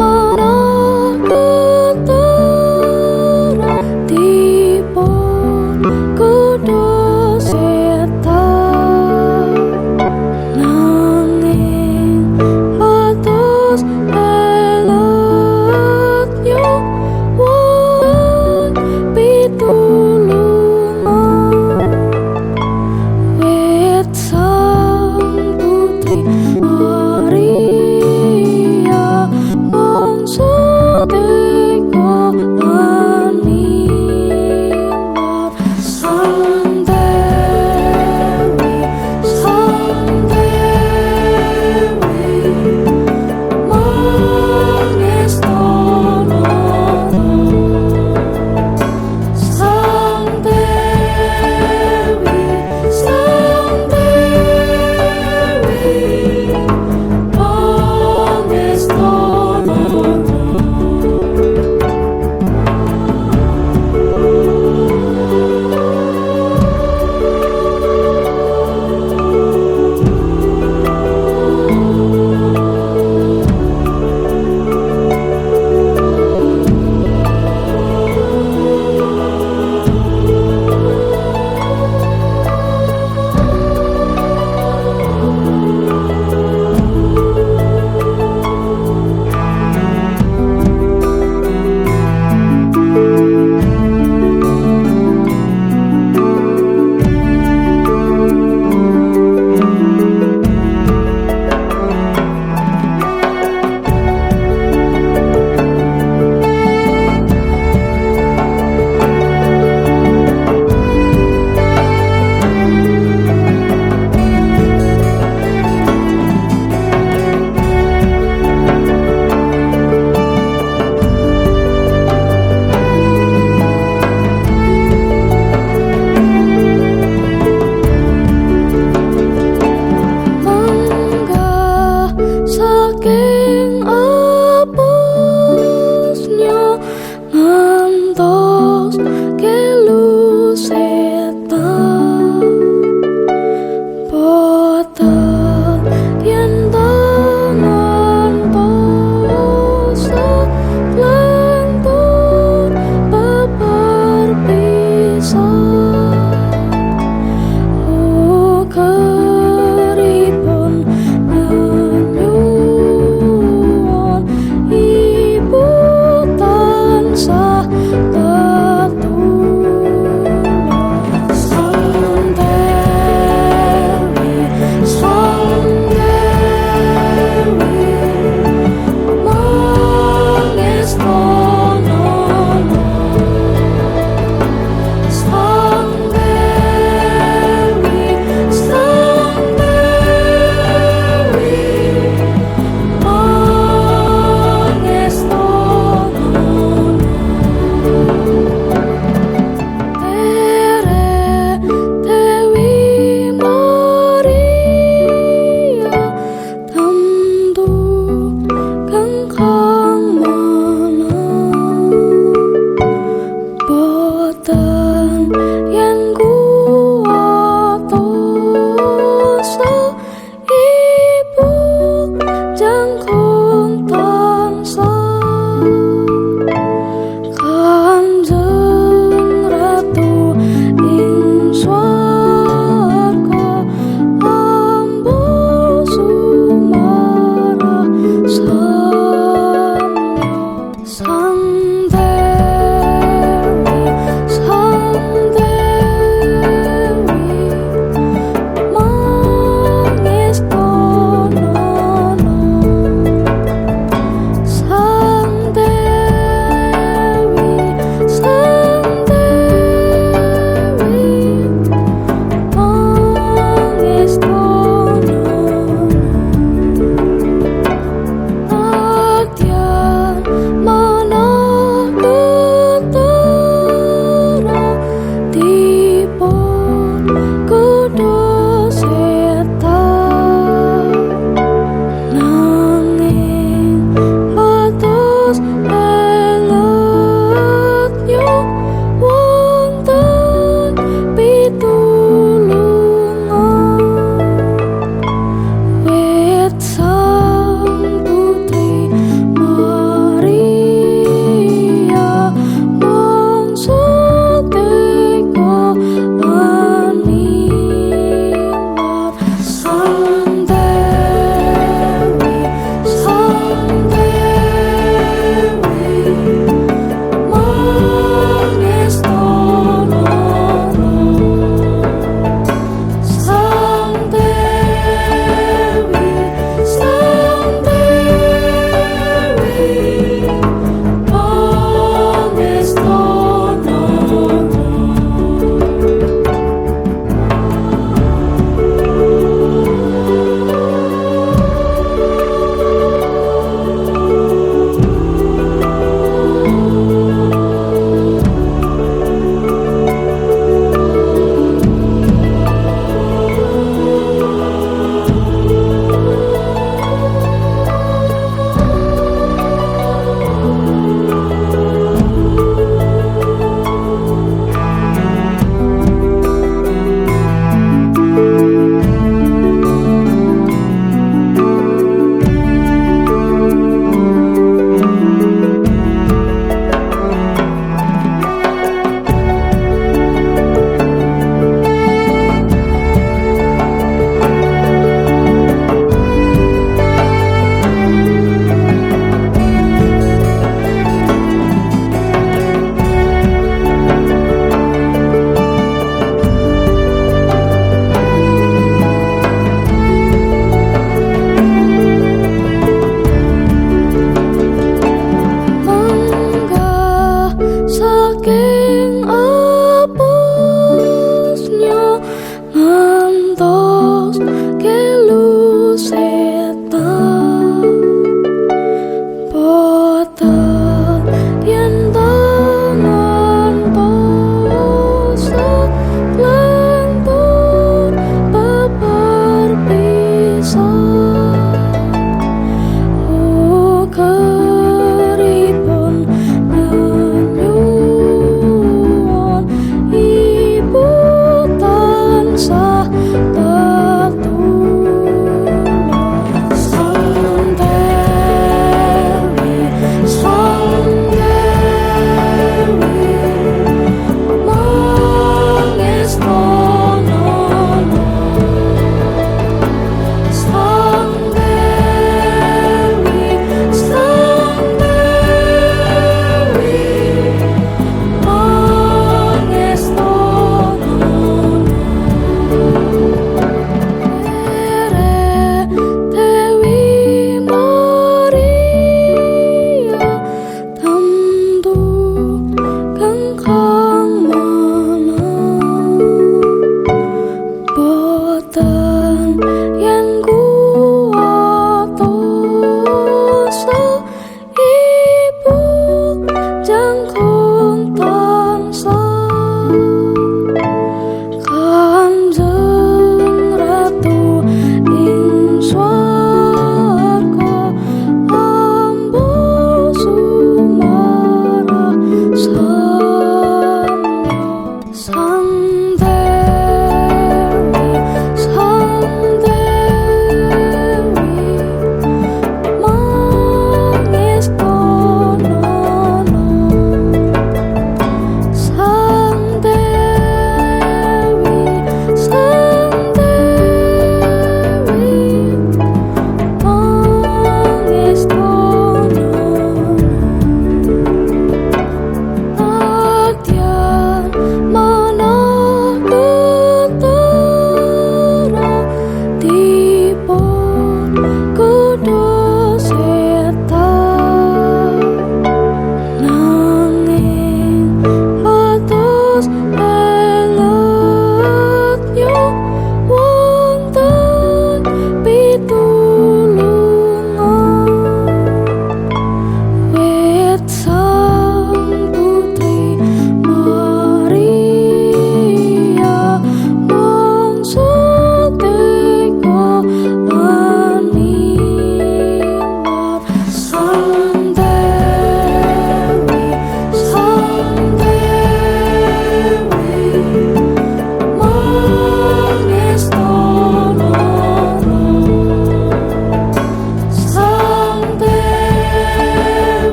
Mana tutup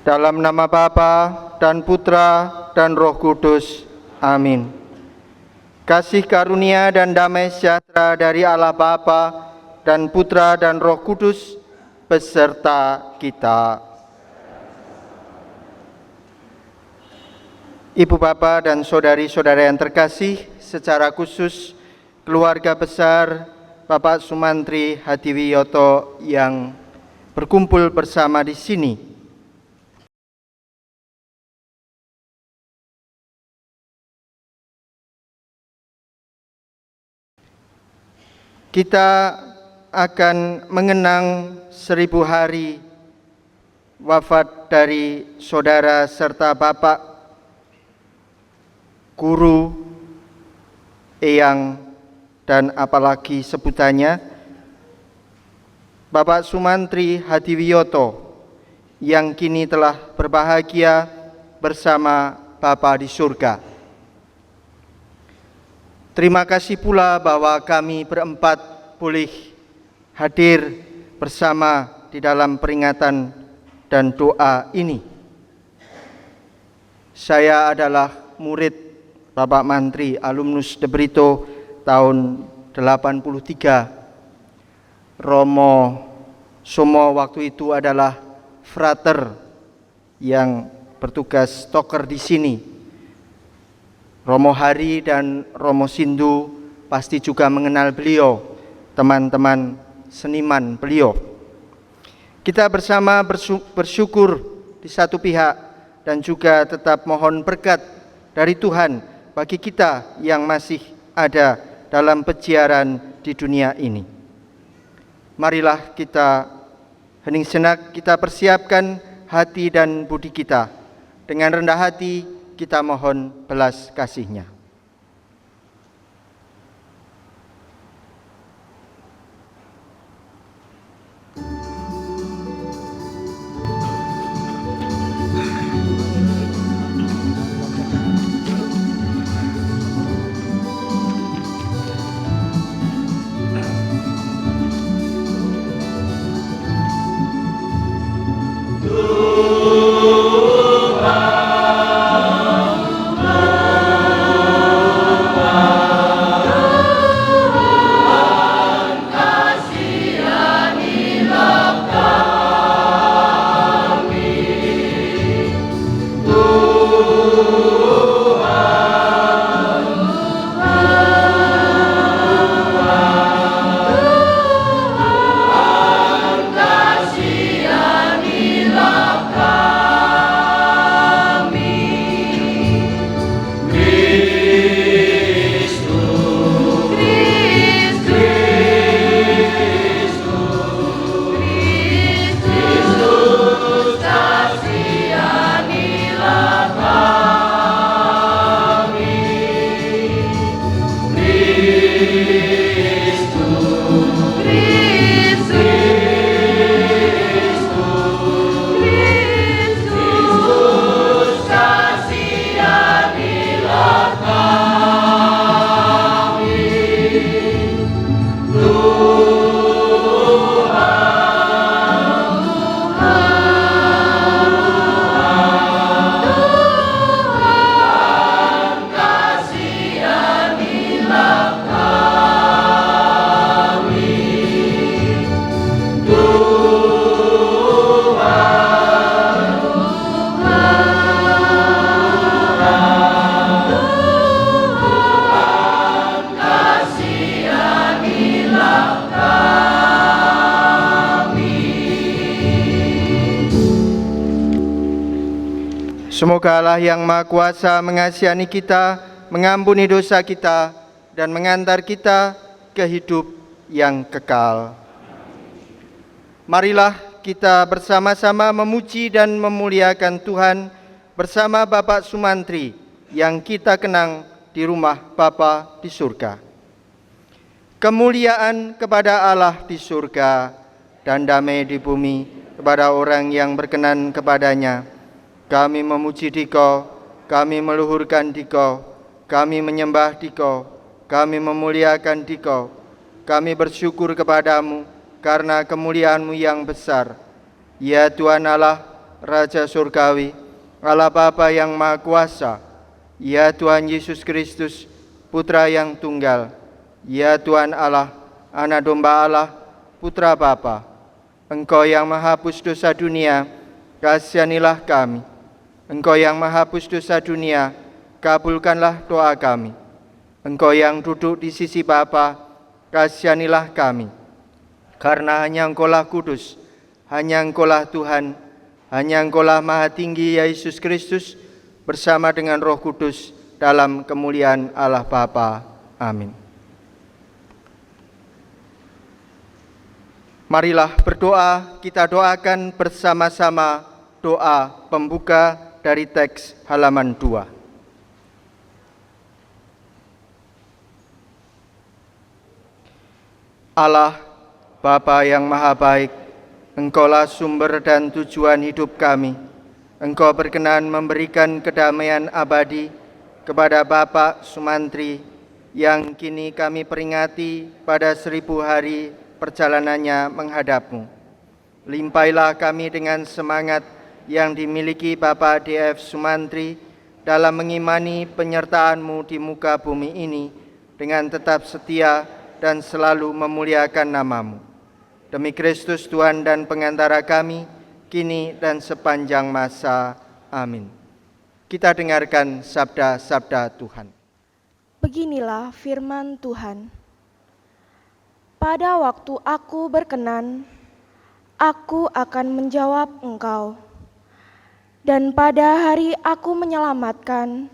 Dalam nama Bapa dan Putra dan Roh Kudus. Amin. Kasih karunia dan damai sejahtera dari Allah Bapa dan Putra dan Roh Kudus beserta kita. Ibu Bapak dan saudari-saudara yang terkasih, secara khusus keluarga besar Bapak Sumantri Hadiwiyoto yang berkumpul bersama di sini. Kita akan mengenang 1000 hari wafat dari saudara serta bapak, guru, eyang, dan apalagi sebutannya, Bapak Sumantri Hadiwiyoto yang kini telah berbahagia bersama Bapa di surga. Terima kasih pula bahwa kami berempat boleh hadir bersama di dalam peringatan dan doa ini. Saya adalah murid Bapak Mantri, alumnus De Brito tahun 83. Romo Somo waktu itu adalah frater yang bertugas toker di sini. Romo Hari dan Romo Sindu pasti juga mengenal beliau, teman-teman seniman beliau. Kita bersama bersyukur di satu pihak dan juga tetap mohon berkat dari Tuhan bagi kita yang masih ada dalam peziaran di dunia ini. Marilah kita hening sejenak, kita persiapkan hati dan budi kita. Dengan rendah hati kita mohon belas kasih-Nya. Semoga Allah yang Maha Kuasa mengasihani kita, mengampuni dosa kita, dan mengantar kita ke hidup yang kekal. Marilah kita bersama-sama memuji dan memuliakan Tuhan bersama Bapak Sumantri yang kita kenang di rumah Bapa di surga. Kemuliaan kepada Allah di surga dan damai di bumi kepada orang yang berkenan kepadanya. Kami memuji Dikau, kami meluhurkan Dikau, kami menyembah Dikau, kami memuliakan Dikau, kami bersyukur kepadamu karena kemuliaan-Mu yang besar. Ya Tuhan Allah, Raja Surgawi, Allah Bapa yang Maha Kuasa, ya Tuhan Yesus Kristus, Putra yang tunggal, ya Tuhan Allah, Anak Domba Allah, Putra Bapa, Engkau yang menghapus dosa dunia, kasihanilah kami. Engkau yang menghapus dosa dunia, kabulkanlah doa kami. Engkau yang duduk di sisi Bapa, kasihanilah kami. Karena hanya Engkaulah kudus, hanya Engkaulah Tuhan, hanya Engkaulah Maha Tinggi, ya Yesus Kristus, bersama dengan Roh Kudus, dalam kemuliaan Allah Bapa. Amin. Marilah berdoa, kita doakan bersama-sama doa pembuka dari teks halaman 2. Allah, Bapa yang Maha Baik, Engkaulah sumber dan tujuan hidup kami. Engkau berkenan memberikan kedamaian abadi kepada Bapak Sumantri yang kini kami peringati pada 1000 hari perjalanannya menghadap-Mu. Limpailah kami dengan semangat yang dimiliki Bapak D.F. Sumantri dalam mengimani penyertaan-Mu di muka bumi ini dengan tetap setia dan selalu memuliakan nama-Mu. Demi Kristus Tuhan dan pengantara kami, kini dan sepanjang masa. Amin. Kita dengarkan sabda-sabda Tuhan. Beginilah firman Tuhan. Pada waktu aku berkenan, aku akan menjawab engkau. Dan pada hari aku menyelamatkan,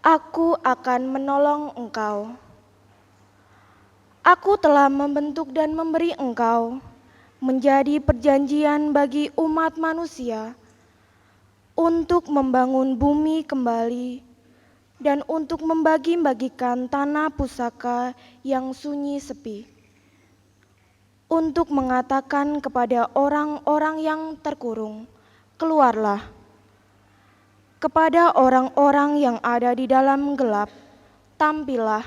aku akan menolong engkau. Aku telah membentuk dan memberi engkau menjadi perjanjian bagi umat manusia untuk membangun bumi kembali dan untuk membagi-bagikan tanah pusaka yang sunyi sepi, untuk mengatakan kepada orang-orang yang terkurung, keluarlah. Kepada orang-orang yang ada di dalam gelap, tampillah.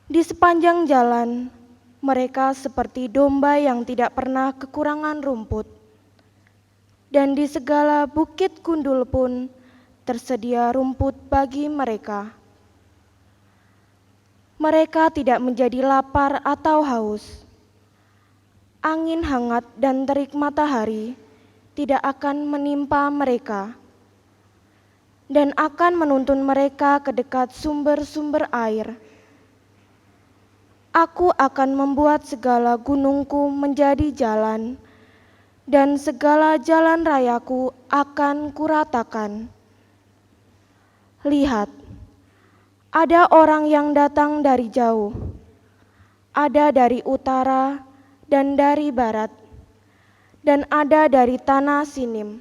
Di sepanjang jalan, mereka seperti domba yang tidak pernah kekurangan rumput. Dan di segala bukit gundul pun tersedia rumput bagi mereka. Mereka tidak menjadi lapar atau haus. Angin hangat dan terik matahari tidak akan menimpa mereka dan akan menuntun mereka ke dekat sumber-sumber air. Aku akan membuat segala gunungku menjadi jalan dan segala jalan rayaku akan kuratakan. Lihat, ada orang yang datang dari jauh, ada dari utara dan dari barat, dan ada dari tanah Sinim.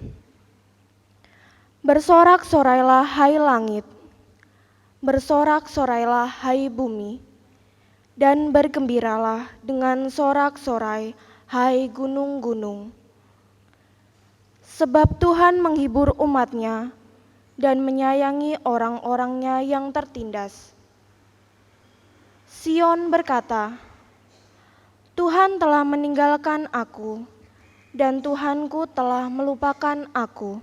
Bersorak-sorailah hai langit, bersorak-sorailah hai bumi, dan bergembiralah dengan sorak-sorai hai gunung-gunung. Sebab Tuhan menghibur umat-Nya dan menyayangi orang-orangnya yang tertindas. Sion berkata, Tuhan telah meninggalkan aku, dan Tuhanku telah melupakan aku.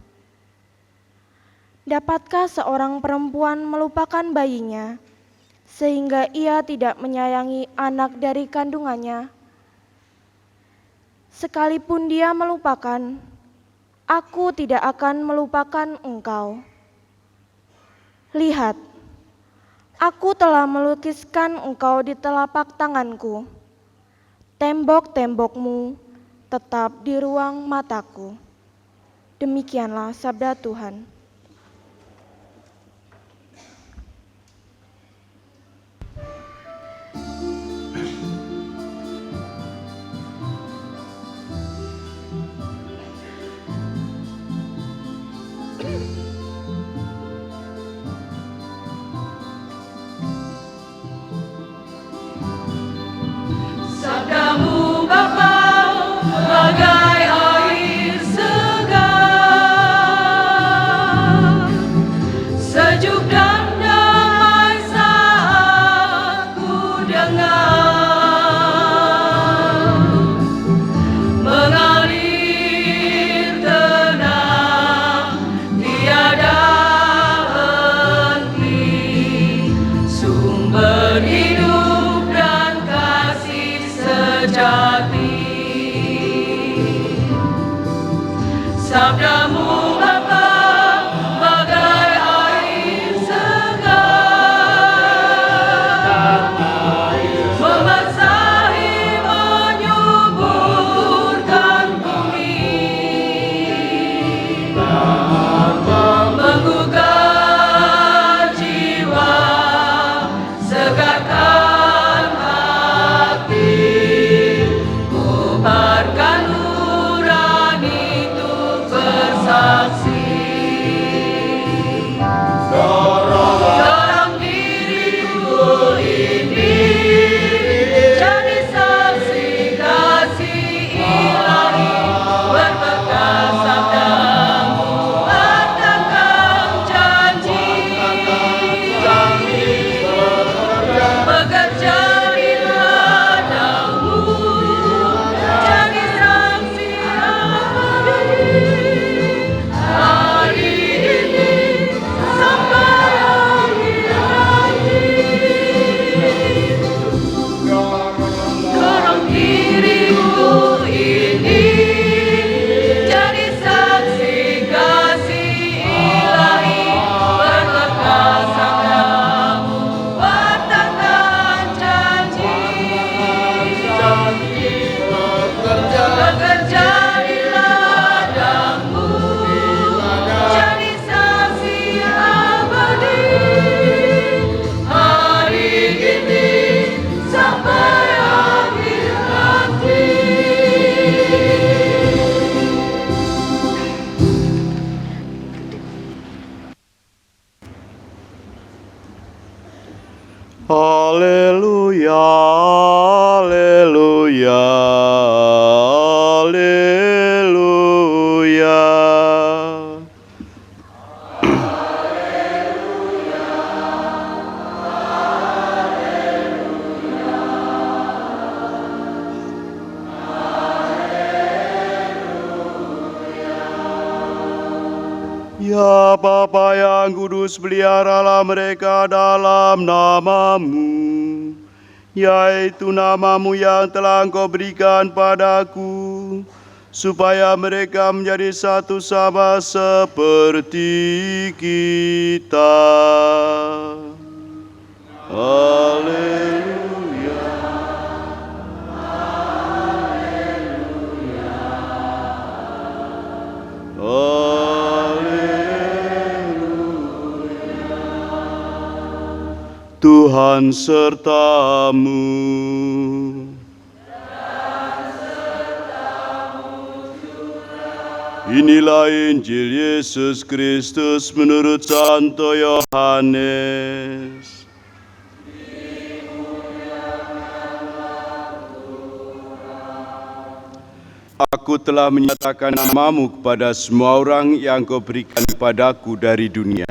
Dapatkah seorang perempuan melupakan bayinya, sehingga ia tidak menyayangi anak dari kandungannya? Sekalipun dia melupakan, aku tidak akan melupakan engkau. Lihat, aku telah melukiskan engkau di telapak tanganku. Tembok-tembokmu tetap di ruang mataku. Demikianlah sabda Tuhan. Sabdamu Bapa bagai air segar. Sabdamu Bapa bagai air segar, membasahi menyuburkan bumi, menggugah jiwa, segarkan hati, ubarkan nurani untuk bersaksi. Dorong diriku ini jadi saksi kasih ilahi, berbekas sabdamu, katakan janji, bekerja di ladamu, jadi saksi abadi, hari ini sampai akhir hayat. Dorong diriku ini jadi saksi kasih ilahi, berbekas sabdamu, katakan janji, bekerja di ladamu, jadi saksi abadi, hari ini sampai akhir nanti. Haleluya, haleluya, haleluya. Ya Bapa yang kudus, peliharalah mereka dalam namamu, yaitu namamu yang telah Engkau berikan padaku, supaya mereka menjadi satu sama seperti kita. Haleluya. Tuhan sertamu. Inilah Injil Yesus Kristus menurut Santo Yohanes. Aku telah menyatakan namamu kepada semua orang yang Kau berikan kepadaku dari dunia.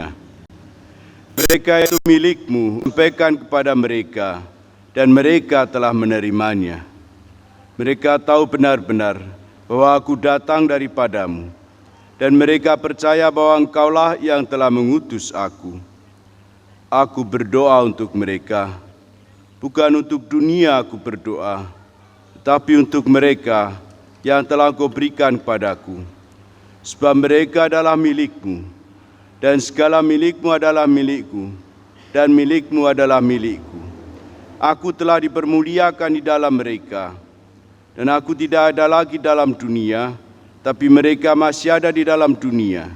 Mereka itu milikmu, sampaikan kepada mereka, dan mereka telah menerimanya. Mereka tahu benar-benar bahwa aku datang daripadamu, dan mereka percaya bahwa Engkaulah yang telah mengutus aku. Aku berdoa untuk mereka, bukan untuk dunia aku berdoa, tetapi untuk mereka yang telah Kau berikan kepadaku, sebab mereka adalah milikmu, dan segala milikmu adalah milikku, dan milikmu adalah milikku. Aku telah dipermuliakan di dalam mereka, dan aku tidak ada lagi dalam dunia, tapi mereka masih ada di dalam dunia.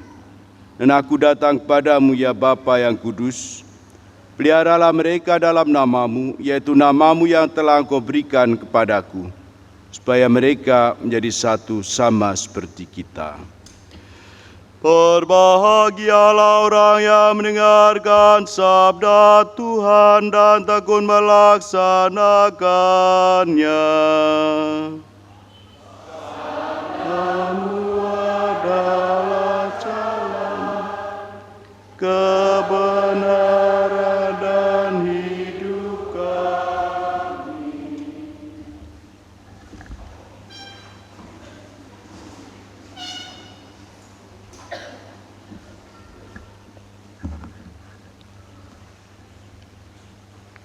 Dan aku datang kepadamu, ya Bapa yang kudus, peliharalah mereka dalam namamu, yaitu namamu yang telah Engkau berikan kepadaku, supaya mereka menjadi satu sama seperti kita. Berbahagialah orang yang mendengarkan sabda Tuhan dan tekun melaksanakannya. Kamu adalah jalan, kebenaran dan hidup kami.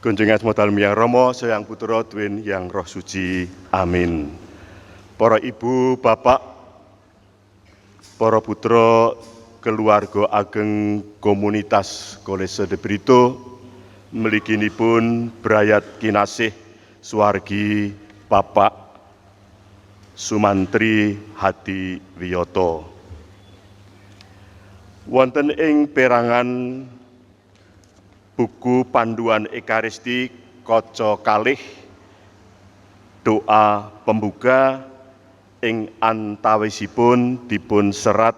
Kunjungan modal yang Romo, Sayang Putro, Twin yang Roh Suci. Amin. Para ibu, bapak, para putra keluarga ageng komunitas Kolese de Brito, mliginipun brayat kinasih swargi Bapak Sumantri Hadi Wiyoto. Wonten ing perangan buku panduan Ekaristi kaca kalih doa pembuka ing antawisipun dipun serat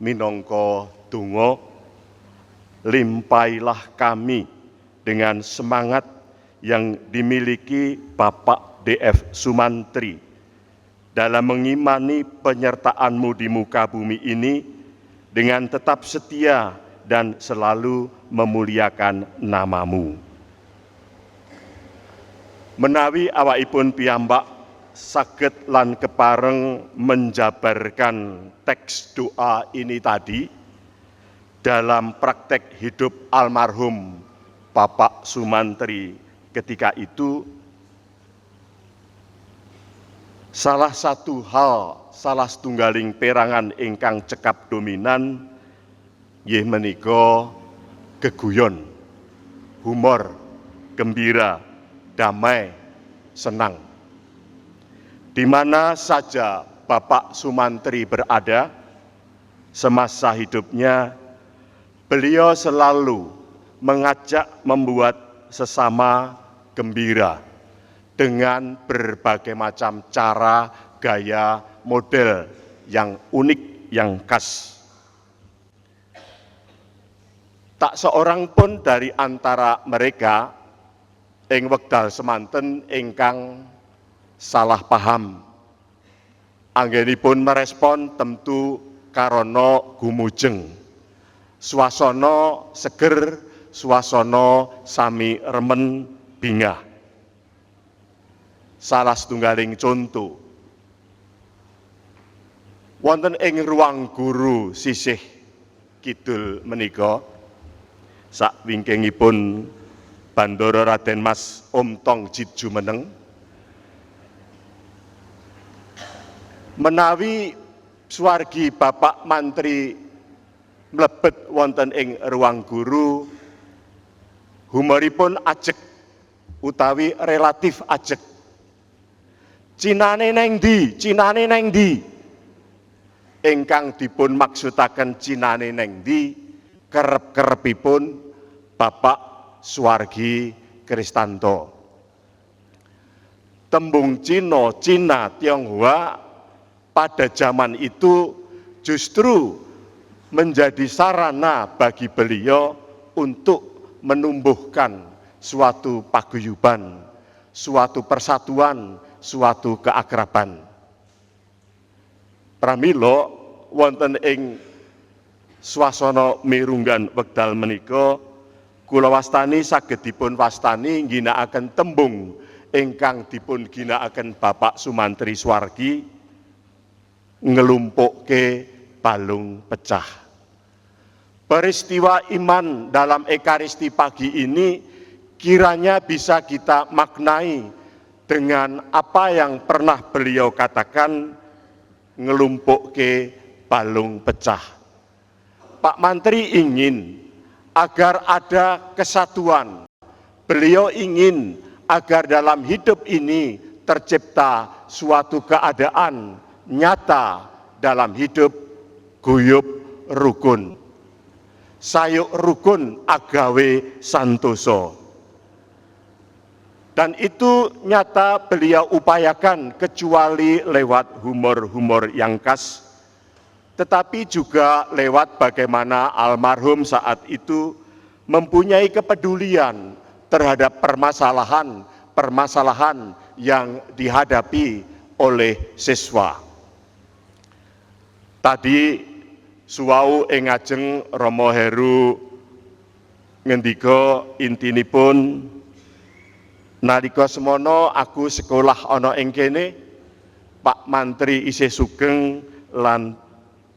minangka donga, limpailah kami dengan semangat yang dimiliki Bapak D.F. Sumantri dalam mengimani penyertaan-Mu di muka bumi ini dengan tetap setia dan selalu memuliakan nama-Mu. Menawi awakipun piyambak saged lan kepareng menjabarkan teks doa ini tadi dalam praktek hidup almarhum Bapak Sumantri ketika itu, salah satu hal, salah setunggaling perangan ingkang cekap dominan nggih menika geguyon, humor, gembira, damai, senang. Di mana saja Bapak Sumantri berada semasa hidupnya, beliau selalu mengajak membuat sesama gembira dengan berbagai macam cara, gaya, model yang unik, yang khas. Tak seorang pun dari antara mereka ing wekdal semanten ingkang salah paham. Anggenipun merespon tentu karana gumujeng. Swasana seger, swasana sami remen bingah. Salah setunggaling contoh. Wonten ing ruang guru sisih kidul menika, sakwingkingipun Bandara Raden Mas Omtong Jit Jumeneng, menawi swargi Bapak Mantri mlebet wonten ing ruang guru, humoripun ajeg utawi relatif ajeg. Cinane neng ndi? Cinane neng ndi? Ingkang dipun maksudaken cinane neng ndi, kerep-kerepipun Bapak Swargi Kristanto. Tembung Cina, Cina, Tionghoa pada zaman itu justru menjadi sarana bagi beliau untuk menumbuhkan suatu paguyuban, suatu persatuan, suatu keakraban. Pramila wonten ing swasana mirunggan wekdal menika, kula wastani saged dipun wastani ngginakaken tembung ingkang dipun ginakaken Bapak Sumantri swargi, ngelumpukke balung pecah. Peristiwa iman dalam Ekaristi pagi ini kiranya bisa kita maknai dengan apa yang pernah beliau katakan, ngelumpukke balung pecah. Pak Mantri ingin agar ada kesatuan. Beliau ingin agar dalam hidup ini tercipta suatu keadaan nyata dalam hidup guyub rukun. Sayuk rukun agawe santoso. Dan itu nyata beliau upayakan kecuali lewat humor-humor yang khas, tetapi juga lewat bagaimana almarhum saat itu mempunyai kepedulian terhadap permasalahan yang dihadapi oleh siswa. Tadi suwau ing ajeng Rama Heru ngendika intinipun, nalika semono aku sekolah ana ing kene, Pak Mantri isih sugeng lan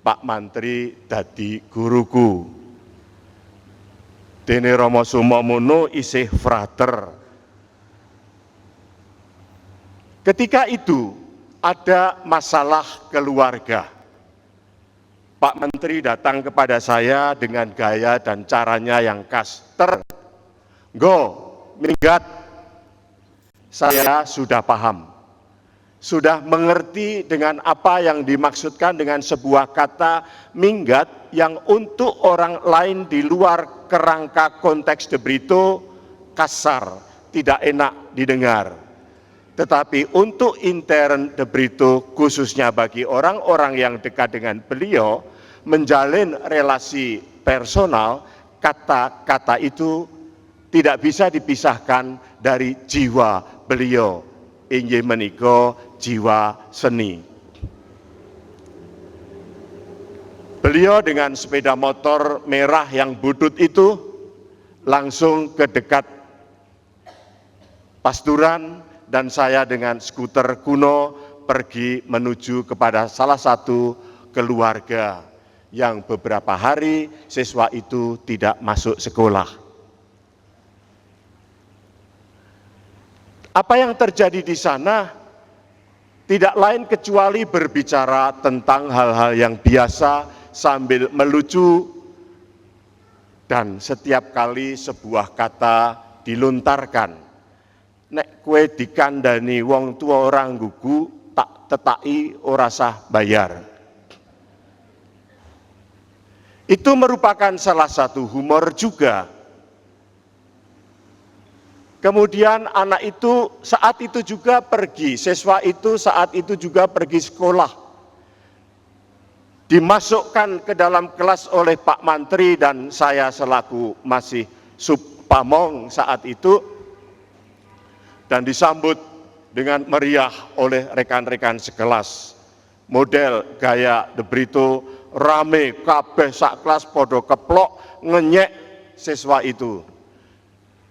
Pak Mantri dadi guruku. Dene Rama Sumamono isih frater. Ketika itu ada masalah keluarga. Pak Menteri datang kepada saya dengan gaya dan caranya yang khas. Go, minggat. Saya sudah paham, sudah mengerti dengan apa yang dimaksudkan dengan sebuah kata minggat yang untuk orang lain di luar kerangka konteks De Brito kasar, tidak enak didengar. Tetapi untuk intern De Brito, khususnya bagi orang-orang yang dekat dengan beliau, menjalin relasi personal, kata-kata itu tidak bisa dipisahkan dari jiwa beliau, inggih menika jiwa seni. Beliau dengan sepeda motor merah yang butut itu langsung ke dekat pasturan, dan saya dengan skuter kuno pergi menuju kepada salah satu keluarga yang beberapa hari siswa itu tidak masuk sekolah. Apa yang terjadi di sana tidak lain kecuali berbicara tentang hal-hal yang biasa sambil melucu, dan setiap kali sebuah kata dilontarkan. Nek kue dikandani wong tua orang gugu, tak tetai ora sah bayar. Itu merupakan salah satu humor juga. Kemudian anak itu saat itu juga pergi, siswa itu saat itu juga pergi sekolah. Dimasukkan ke dalam kelas oleh Pak Mantri dan saya selaku masih subpamong saat itu, dan disambut dengan meriah oleh rekan-rekan sekelas. Model gaya De Brito, rame kabeh sak kelas podo keplok ngenyek siswa itu.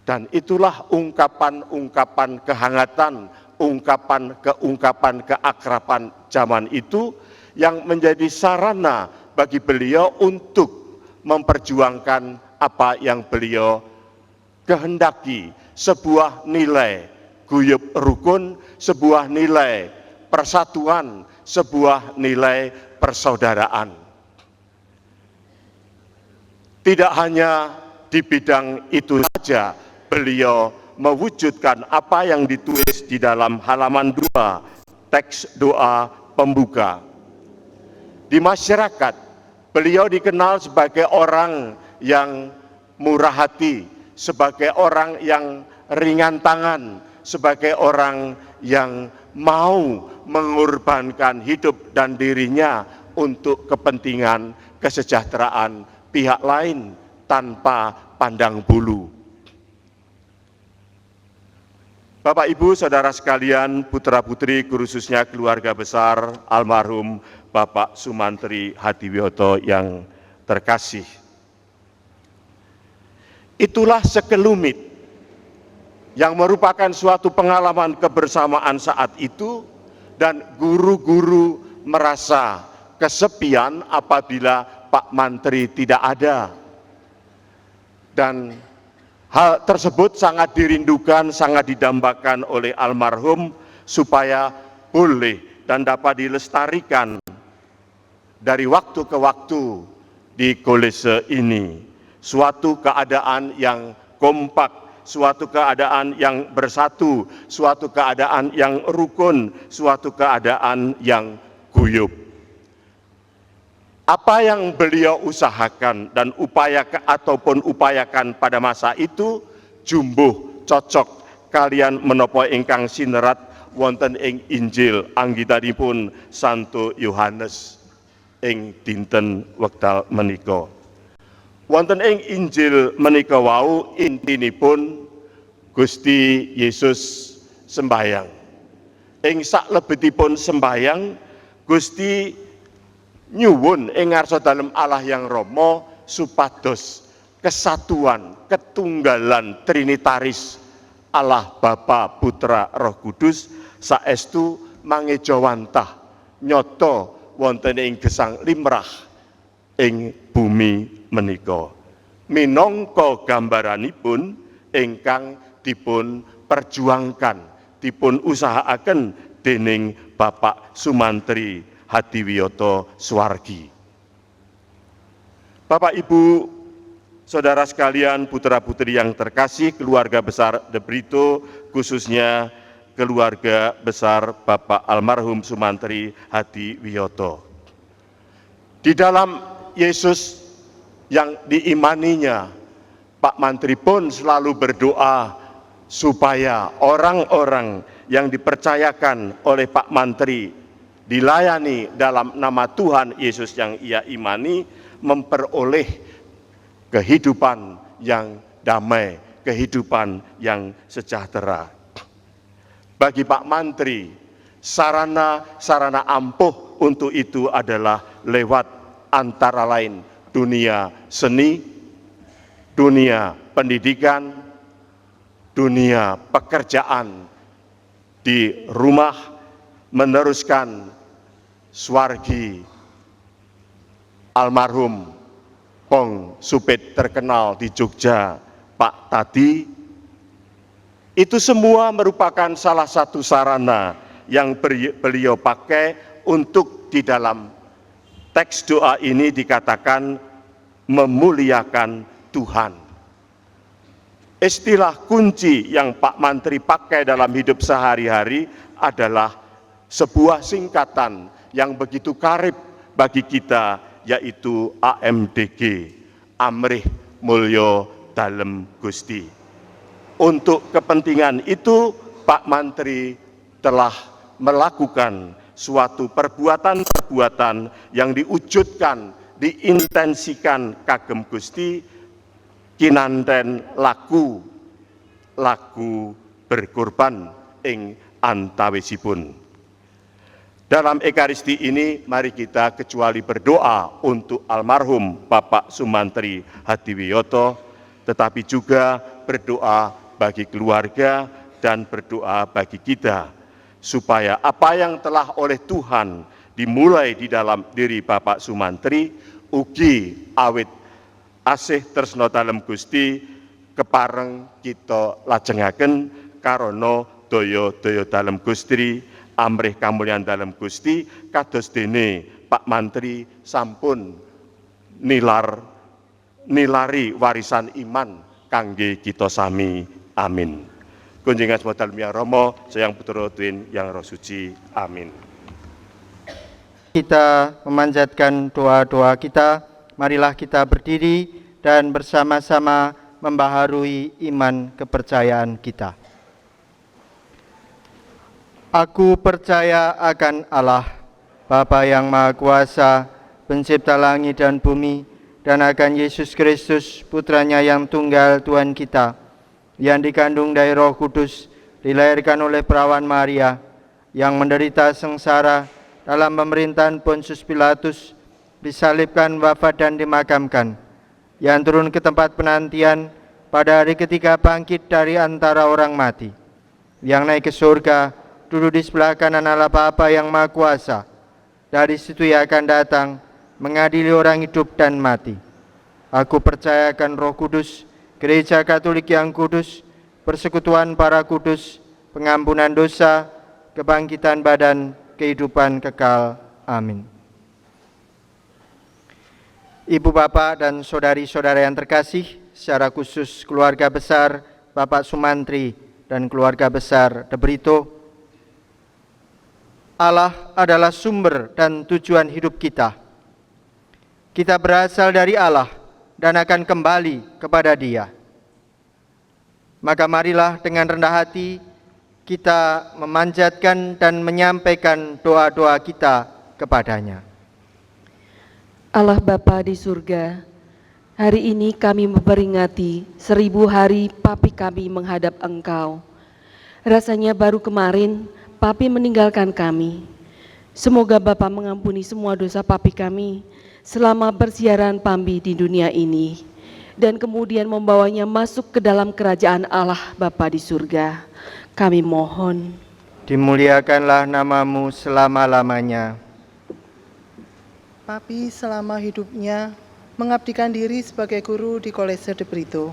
Dan itulah ungkapan-ungkapan kehangatan, ungkapan keakraban zaman itu yang menjadi sarana bagi beliau untuk memperjuangkan apa yang beliau kehendaki, sebuah nilai guyub rukun, sebuah nilai persatuan, sebuah nilai persaudaraan. Tidak hanya di bidang itu saja, beliau mewujudkan apa yang ditulis di dalam halaman 2, teks doa pembuka. Di masyarakat, beliau dikenal sebagai orang yang murah hati, sebagai orang yang ringan tangan, sebagai orang yang mau mengorbankan hidup dan dirinya untuk kepentingan kesejahteraan pihak lain tanpa pandang bulu. Bapak, Ibu, Saudara sekalian, putra-putri, khususnya keluarga besar almarhum Bapak Sumantri Hadiwiyoto yang terkasih. Itulah sekelumit yang merupakan suatu pengalaman kebersamaan saat itu, dan guru-guru merasa kesepian apabila Pak Mantri tidak ada. Dan hal tersebut sangat dirindukan, sangat didambakan oleh almarhum supaya boleh dan dapat dilestarikan dari waktu ke waktu di Kolese ini. Suatu keadaan yang kompak, suatu keadaan yang bersatu, suatu keadaan yang rukun, suatu keadaan yang guyub. Apa yang beliau usahakan dan upayakan pada masa itu jumbuh cocok kalian menapa ingkang sinerat wonten ing Injil anggitanipun Santo Yohanes ing dinten wekdal menika. Wonten ing Injil menika wau intinipun Gusti Yesus sembahyang. Ing saklebetipun sembahyang Gusti nyuwun ing ngarsa dalem Allah yang Rama supados kesatuan, ketunggalan trinitaris Allah Bapa, Putra, Roh Kudus saestu mangejawantah nyata wonten ing gesang limrah ing bumi menika. Minangka gambaranipun ingkang dipun perjuangkan, dipun usahaaken dening Bapak Sumantri Hadiwiyoto Swargi. Bapak, Ibu, saudara sekalian, putra-putri yang terkasih, keluarga besar De Brito, khususnya keluarga besar Bapak almarhum Sumantri Hadiwiyoto. Di dalam Yesus yang diimaninya, Pak Mantri pun selalu berdoa supaya orang-orang yang dipercayakan oleh Pak Mantri dilayani dalam nama Tuhan Yesus yang ia imani, memperoleh kehidupan yang damai, kehidupan yang sejahtera. Bagi Pak Mantri, sarana ampuh untuk itu adalah lewat antara lain dunia seni, dunia pendidikan, dunia pekerjaan, di rumah meneruskan swargi almarhum Pong Supit terkenal di Jogja, Pak Tadi. Itu semua merupakan salah satu sarana yang beliau pakai untuk di dalam teks doa ini dikatakan memuliakan Tuhan. Istilah kunci yang Pak Mantri pakai dalam hidup sehari-hari adalah sebuah singkatan yang begitu karib bagi kita, yaitu AMDG, Amrih Mulyo Dalem Gusti. Untuk kepentingan itu, Pak Mantri telah melakukan suatu perbuatan-perbuatan yang diwujudkan, diintensikan kagem Gusti, kinanten laku berkorban ing antawisipun. Dalam Ekaristi ini, mari kita kecuali berdoa untuk almarhum Bapak Sumantri Hadiwiyoto, tetapi juga berdoa bagi keluarga dan berdoa bagi kita, supaya apa yang telah oleh Tuhan dimulai di dalam diri Bapak Sumantri, ugi awit asih tresna dalem Gusti kepareng kita lajengaken karono daya-daya dalem Gusti, amrih kamulyan dalem Gusti, kados dene Pak Mantri sampun nilari warisan iman kangge kita sami. Amin. Kunjungan semodal miang Romo, sayang putra Twin yang roh suci. Amin. Kita memanjatkan doa-doa kita, marilah kita berdiri dan bersama-sama membaharui iman kepercayaan kita. Aku percaya akan Allah, Bapa yang Maha Kuasa, pencipta langit dan bumi, dan akan Yesus Kristus, putranya yang tunggal Tuhan kita, yang dikandung dari Roh Kudus, dilahirkan oleh perawan Maria, yang menderita sengsara dalam pemerintahan Pontius Pilatus, disalibkan, wafat dan dimakamkan, yang turun ke tempat penantian pada hari ketiga bangkit dari antara orang mati, yang naik ke surga, duduk di sebelah kanan Allah Bapa yang Maha Kuasa. Dari situ ia akan datang mengadili orang hidup dan mati. Aku percayakan Roh Kudus, Gereja Katolik yang kudus, persekutuan para kudus, pengampunan dosa, kebangkitan badan, kehidupan kekal. Amin. Ibu, bapak, dan saudari-saudara yang terkasih, secara khusus keluarga besar Bapak Sumantri dan keluarga besar De Brito, Allah adalah sumber dan tujuan hidup kita. Kita berasal dari Allah dan akan kembali kepada Dia. Maka marilah dengan rendah hati kita memanjatkan dan menyampaikan doa-doa kita kepadanya. Allah Bapa di surga, hari ini kami memperingati 1000 hari papi kami menghadap Engkau. Rasanya baru kemarin papi meninggalkan kami. Semoga Bapa mengampuni semua dosa papi kami selama bersiaran pambi di dunia ini, dan kemudian membawanya masuk ke dalam kerajaan Allah Bapa di surga. Kami mohon. Dimuliakanlah namamu selama-lamanya. Papi selama hidupnya mengabdikan diri sebagai guru di Kolese De Brito.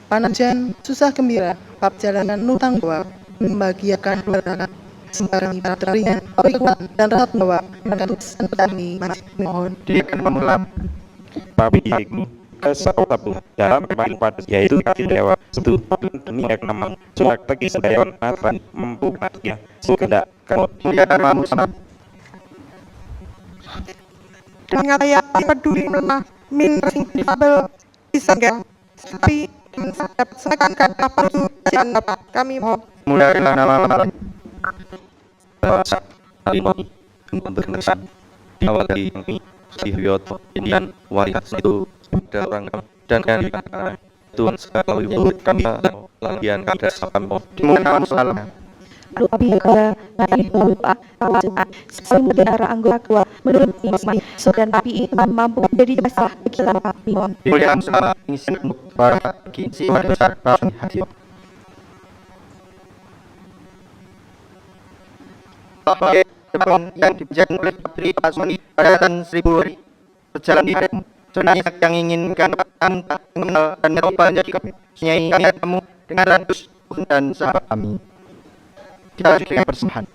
Panajan susah gembira, pap jalanan nutang jawab, membahagiakan keluarga, sembarang ringan, kekuatan dan rahat membawa, dan petani, mohon. Diakan pemulam. Papi milikmu satu dalam kembali pada yaitu kaki dewa itu dunia kenamang suara teki sedayon matan mampu ya sukendak kan dengan saya peduli melemah min sing difabel bisa enggak tapi dapat senekan apa itu jangan dapat kami mohon Mulailah nama berkesan awal dari kami Sihyoto Indian Warikas itu ada orang dan yang Tuhan selalu kami lagian pada kami dimulai salam. Lalu apabila nanti berupa kawasan sesuai negara anggota kuat menurut Ismail dan tapi itu mampu menjadi jasa bagi kami mohon. Dimulai salam ngisi untuk para kisi pada saat hati. Apa yang dijaga oleh Patri Pasoni pada tahun 1000 berjalan di harimu sebenarnya yang inginkan anta mengenal dan meroba menjadi kepunyai kamu dengan ratus dan sahabat kami kita berikan persembahan.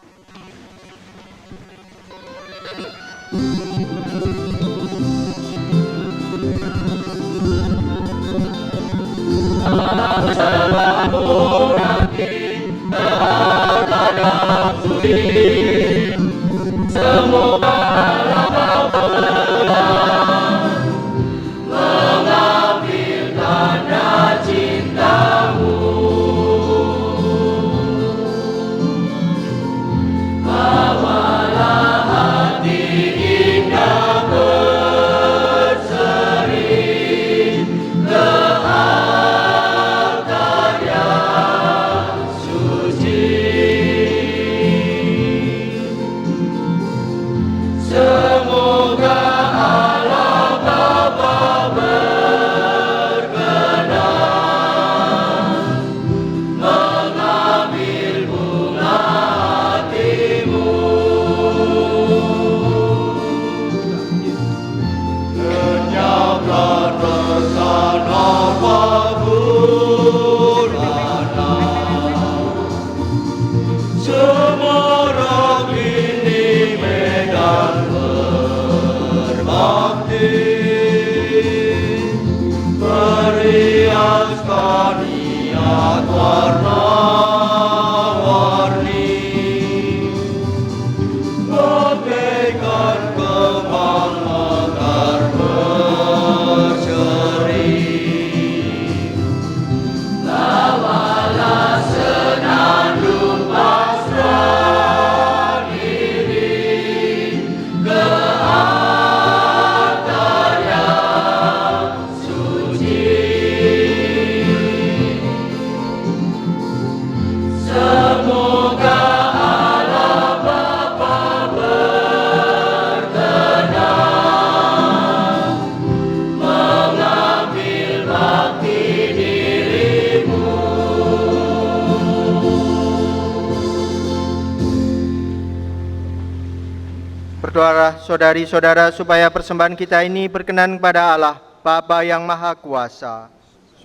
Berdoalah saudari-saudara supaya persembahan kita ini berkenan kepada Allah Bapa yang Maha Kuasa.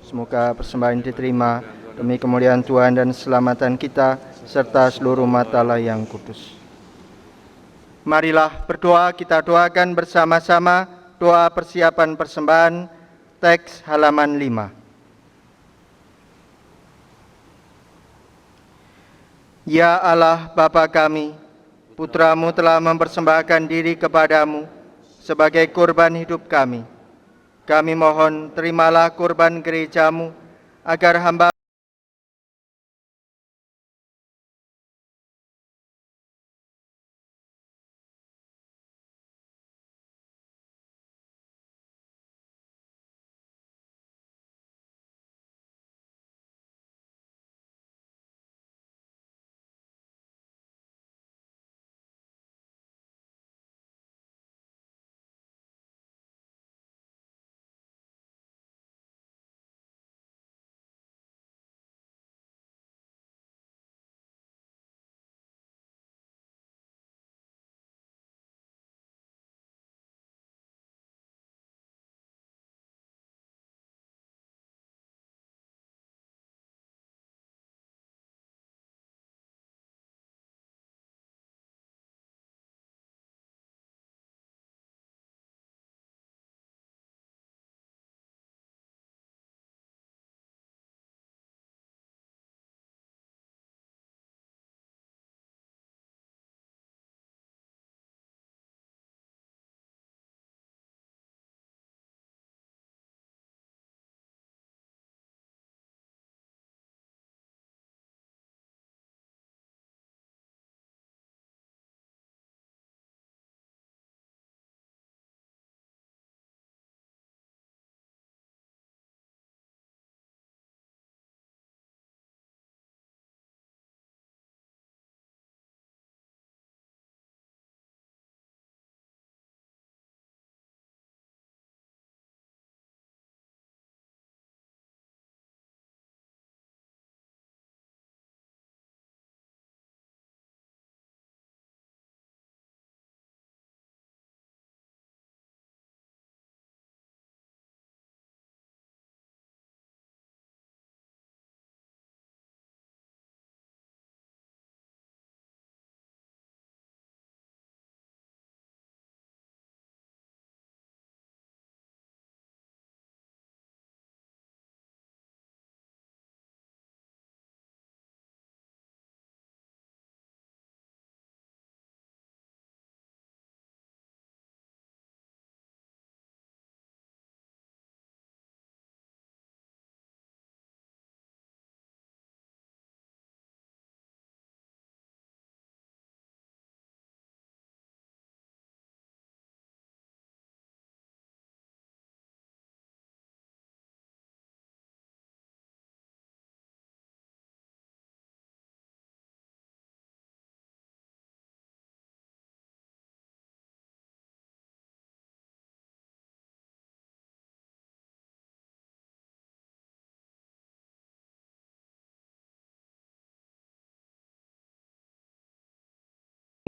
Semoga persembahan diterima demi kemuliaan Tuhan dan keselamatan kita serta seluruh umat Allah yang kudus. Marilah berdoa, kita doakan bersama-sama doa persiapan persembahan teks halaman 5. Ya Allah Bapa kami, Putramu telah mempersembahkan diri kepadamu sebagai kurban hidup kami. Kami mohon terimalah kurban gerejamu agar hamba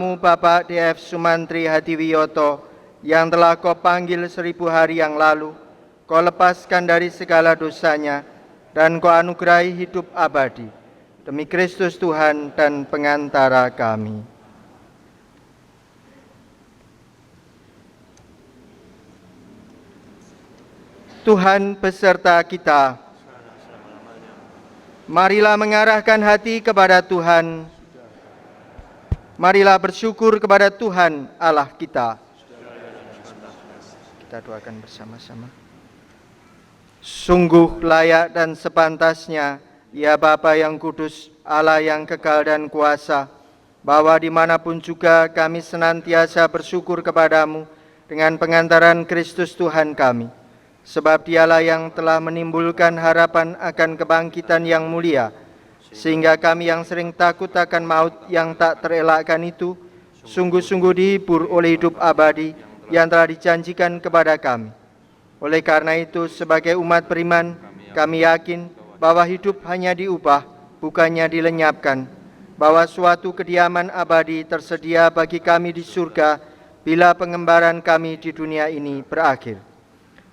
Bapak D.F. Sumantri Hadiwiyoto yang telah Kau panggil 1000 hari yang lalu, Kau lepaskan dari segala dosanya, dan Kau anugerahi hidup abadi. Demi Kristus Tuhan dan pengantara kami. Tuhan beserta kita. Marilah mengarahkan hati kepada Tuhan. Marilah bersyukur kepada Tuhan Allah kita. Kita doakan bersama-sama. Sungguh layak dan sepantasnya, ya Bapa yang kudus, Allah yang kekal dan kuasa, bahwa dimanapun juga kami senantiasa bersyukur kepadamu dengan pengantaran Kristus Tuhan kami. Sebab dialah yang telah menimbulkan harapan akan kebangkitan yang mulia, sehingga kami yang sering takut akan maut yang tak terelakkan itu, sungguh-sungguh dihibur oleh hidup abadi yang telah dijanjikan kepada kami. Oleh karena itu, sebagai umat beriman, kami yakin bahwa hidup hanya diubah, bukannya dilenyapkan, bahwa suatu kediaman abadi tersedia bagi kami di surga bila pengembaraan kami di dunia ini berakhir.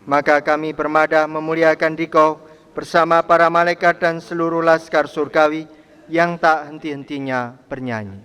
Maka kami bermadah memuliakan Dikau bersama para malaikat dan seluruh laskar surgawi yang tak henti-hentinya bernyanyi.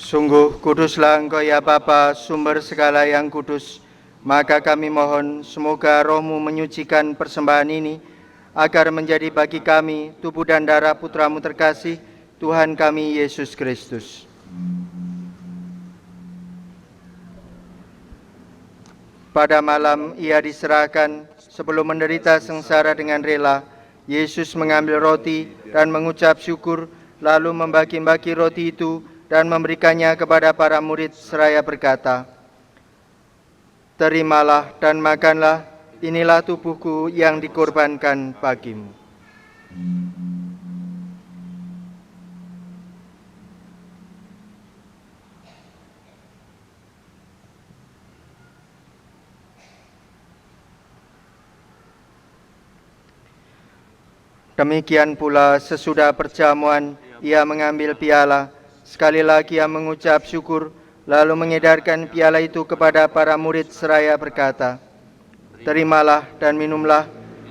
Sungguh kuduslah Engkau ya Bapa, sumber segala yang kudus. Maka kami mohon semoga Roh-Mu menyucikan persembahan ini, agar menjadi bagi kami tubuh dan darah Putra-Mu terkasih, Tuhan kami Yesus Kristus. Pada malam Ia diserahkan, sebelum menderita sengsara dengan rela, Yesus mengambil roti dan mengucap syukur, lalu membagi-bagi roti itu dan memberikannya kepada para murid seraya berkata, "Terimalah dan makanlah, inilah tubuhku yang dikorbankan bagimu." Demikian pula sesudah perjamuan, Ia mengambil piala. Sekali lagi Ia mengucap syukur, lalu mengedarkan piala itu kepada para murid seraya berkata, "Terimalah dan minumlah,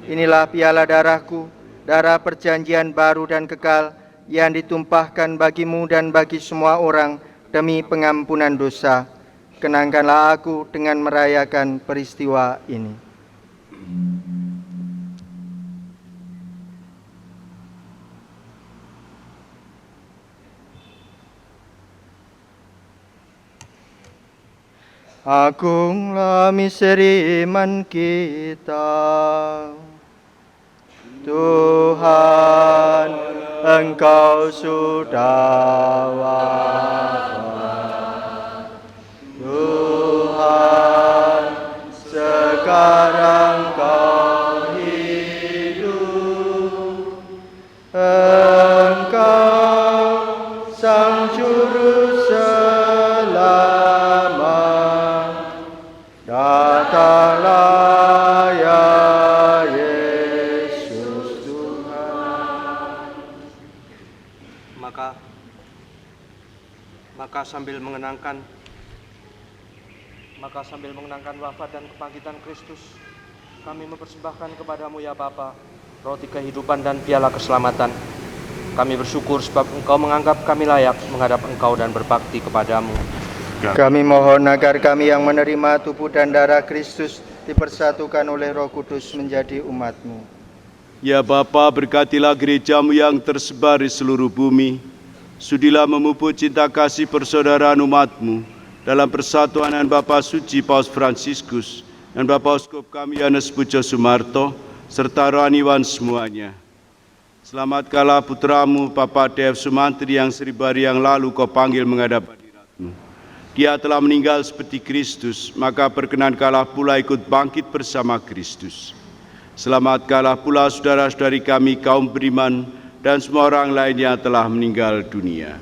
inilah piala darahku, darah perjanjian baru dan kekal, yang ditumpahkan bagimu dan bagi semua orang demi pengampunan dosa. Kenangkanlah aku dengan merayakan peristiwa ini." Agunglah misteri iman kita. Tuhan, Engkau sudah wafat. Tuhan, sekarang Kau hidup. Engkau Sang Juru Selamat. Datanglah ya Yesus Tuhan. Maka sambil mengenangkan wafat dan kebangkitan Kristus, kami mempersembahkan kepadamu ya Bapa, roti kehidupan dan piala keselamatan. Kami bersyukur sebab Engkau menganggap kami layak menghadap Engkau dan berbakti kepadamu. Kami mohon agar kami yang menerima tubuh dan darah Kristus dipersatukan oleh Roh Kudus menjadi umat-Mu. Ya Bapa, berkatilah gereja-Mu yang tersebar di seluruh bumi. Sudilah memupuk cinta kasih persaudaraan umat-Mu dalam persatuan dengan Bapa Suci Paus Fransiskus dan Bapak Uskup kami Yohanes Pujo Sumarto serta rohaniwan semuanya. Selamatkanlah putramu Bapak Dev Sumantri yang 1000 hari yang lalu Kau panggil menghadap hadirat-Mu. Dia telah meninggal seperti Kristus, maka perkenankanlah pula ikut bangkit bersama Kristus. Selamatkanlah pula saudara-saudari kami kaum beriman dan semua orang lain yang telah meninggal dunia.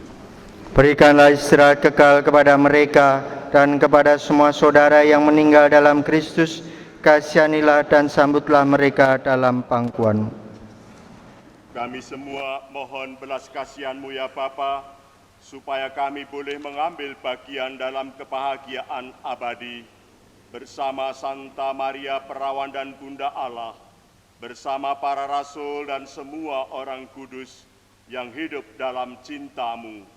Berikanlah istirahat kekal kepada mereka dan kepada semua saudara yang meninggal dalam Kristus. Kasihanilah dan sambutlah mereka dalam pangkuan. Kami semua mohon belas kasihan-Mu ya Bapa, supaya kami boleh mengambil bagian dalam kebahagiaan abadi bersama Santa Maria Perawan dan Bunda Allah, bersama para rasul dan semua orang kudus yang hidup dalam cinta-Mu.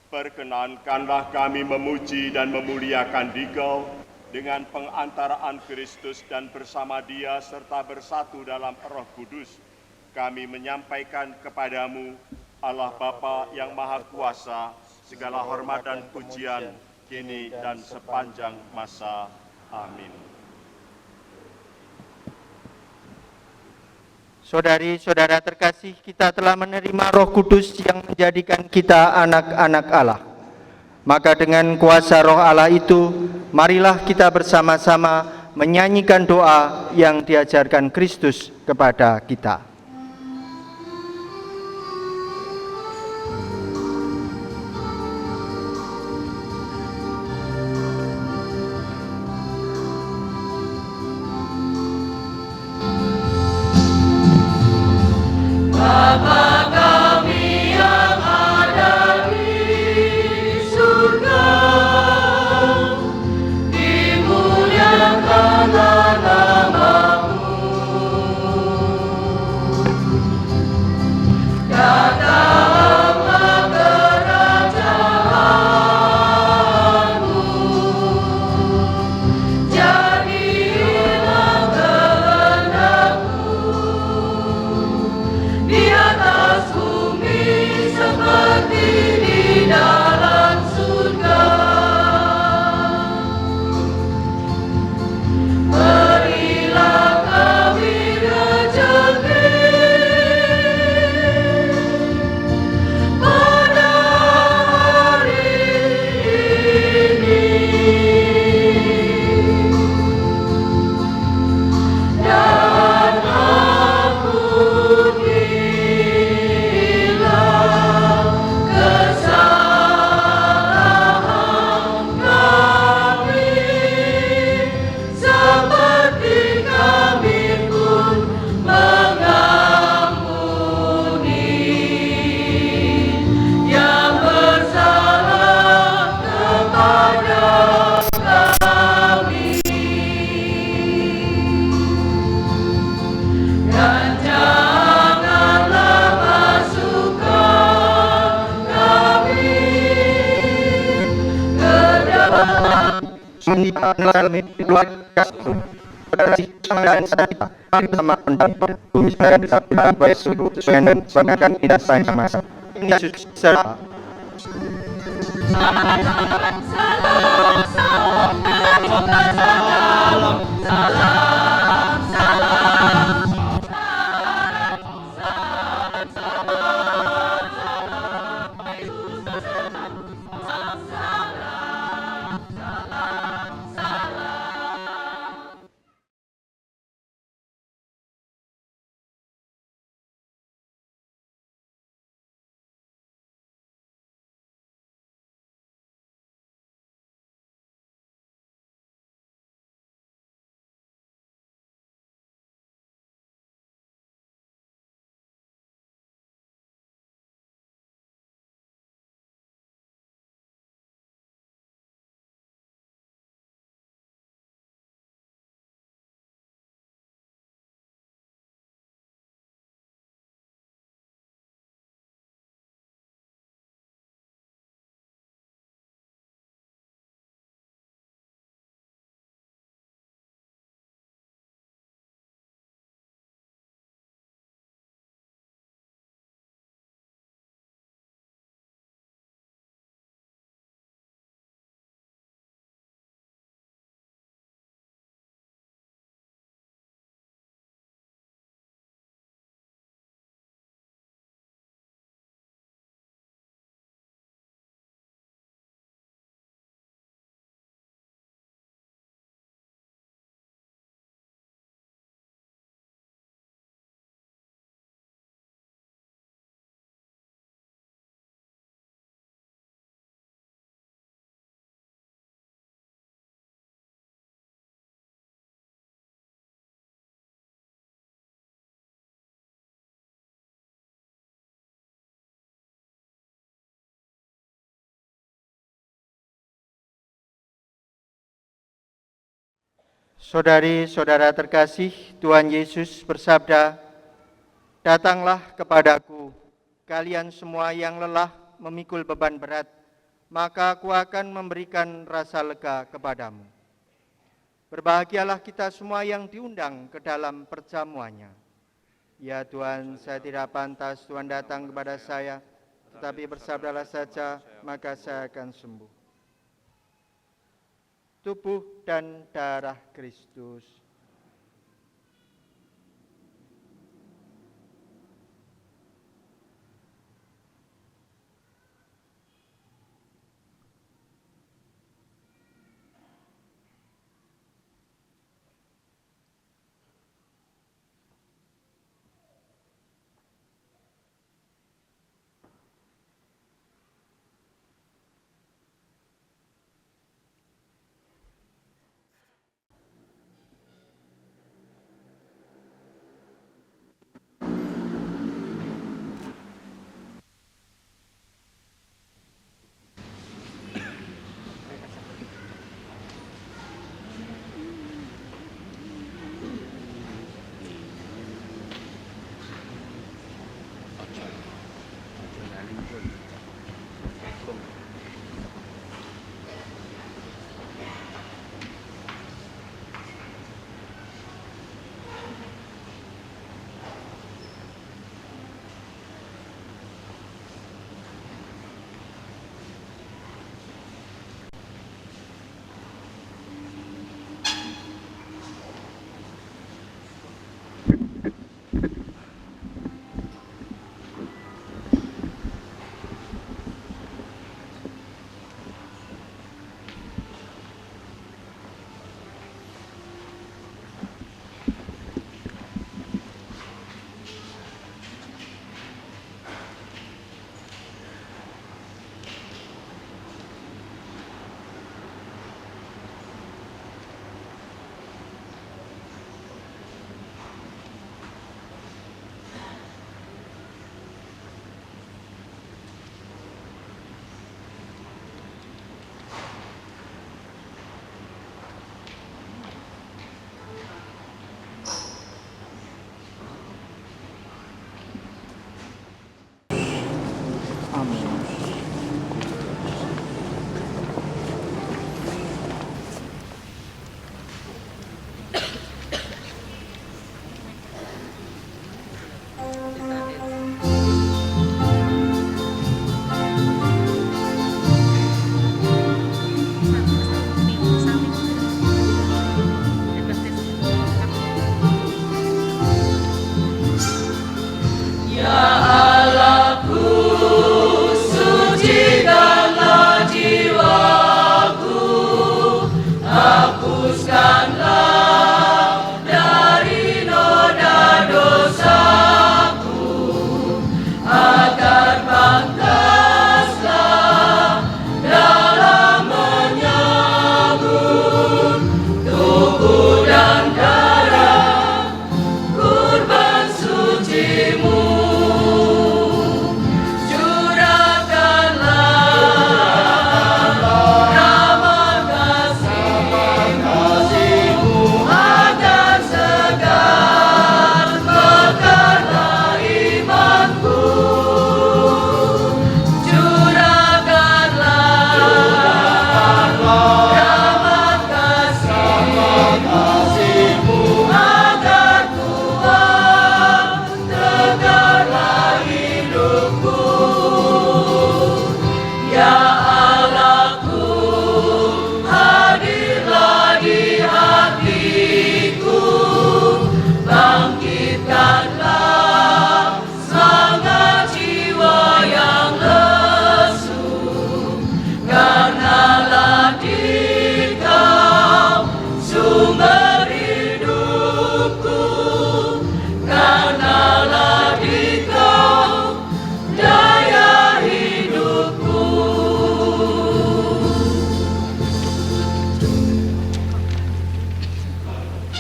Perkenankanlah kami memuji dan memuliakan Dikau dengan pengantaraan Kristus dan bersama Dia serta bersatu dalam Roh Kudus. Kami menyampaikan kepadamu, Allah Bapa yang Maha Kuasa, segala hormat dan pujian kini dan sepanjang masa. Amin. Saudari-saudara terkasih, kita telah menerima Roh Kudus yang menjadikan kita anak-anak Allah. Maka dengan kuasa Roh Allah itu, marilah kita bersama-sama menyanyikan doa yang diajarkan Kristus kepada kita. Bapa kami yang ada di surga, dimuliakanlah nama-Mu. Datanglah kerajaan-Mu, jadilah kehendak-Mu di atas bumi seperti di dalam surga. Berilah kami rezeki pada hari ini, dan ampunilah kesalahan kami, seperti kami pun mengampuni yang bersalah kepada kami. Dan janganlah masukkan kami ke dalam Yesus Saudari-saudara terkasih, Tuhan Yesus bersabda, "Datanglah kepadaku, kalian semua yang lelah memikul beban berat, maka Aku akan memberikan rasa lega kepadamu." Berbahagialah kita semua yang diundang ke dalam perjamuannya. Ya Tuhan, saya tidak pantas Tuhan datang kepada saya, tetapi bersabdalah saja, maka saya akan sembuh. Tubuh dan darah Kristus.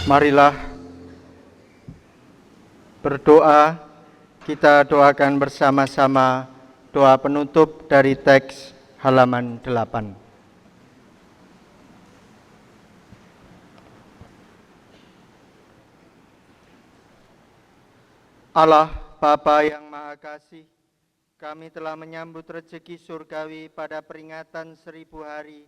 Marilah berdoa, kita doakan bersama-sama doa penutup dari teks halaman 8. Allah Bapa yang Maha Kasih, kami telah menyambut rezeki surgawi pada peringatan 1000 hari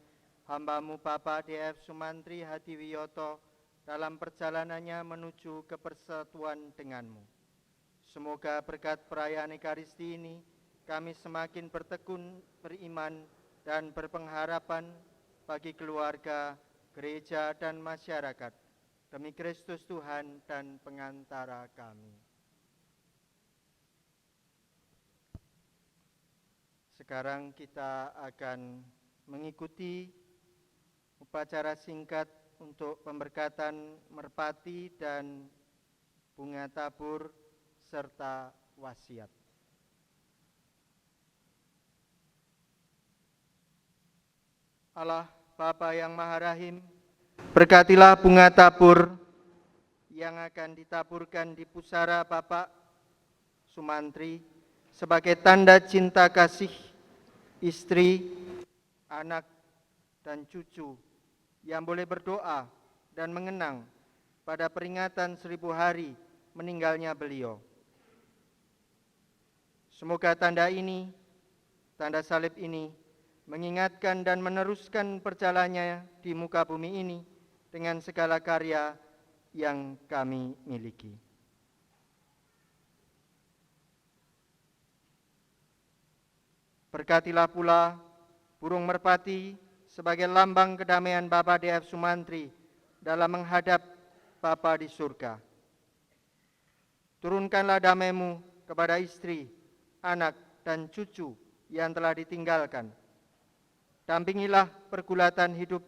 hamba-Mu Bapak D.F. Sumantri Hadiwiyoto dalam perjalanannya menuju ke persatuan dengan-Mu. Semoga berkat perayaan Ekaristi ini, kami semakin bertekun beriman dan berpengharapan bagi keluarga, gereja, dan masyarakat. Demi Kristus Tuhan dan pengantara kami. Sekarang kita akan mengikuti upacara singkat untuk pemberkatan merpati dan bunga tabur serta wasiat. Allah Bapa yang Maha Rahim, berkatilah bunga tabur yang akan ditaburkan di pusara Bapak Sumantri sebagai tanda cinta kasih istri, anak, dan cucu yang boleh berdoa dan mengenang pada peringatan 1000 hari meninggalnya beliau. Semoga tanda ini, tanda salib ini, mengingatkan dan meneruskan perjalanannya di muka bumi ini dengan segala karya yang kami miliki. Berkatilah pula burung merpati sebagai lambang kedamaian Bapak D.F. Sumantri dalam menghadap Bapa di surga. Turunkanlah damai-Mu kepada istri, anak, dan cucu yang telah ditinggalkan. Dampingilah pergulatan hidup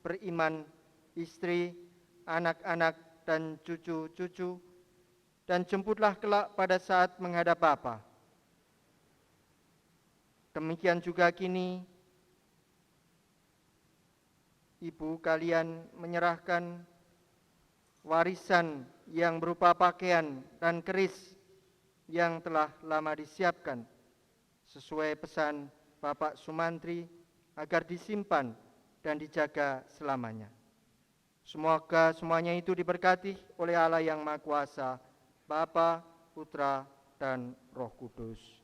beriman istri, anak-anak, dan cucu-cucu, dan jemputlah kelak pada saat menghadap Bapa. Demikian juga kini, ibu kalian menyerahkan warisan yang berupa pakaian dan keris yang telah lama disiapkan sesuai pesan Bapak Sumantri agar disimpan dan dijaga selamanya. Semoga semuanya itu diberkati oleh Allah yang Maha Kuasa, Bapa, Putra, dan Roh Kudus.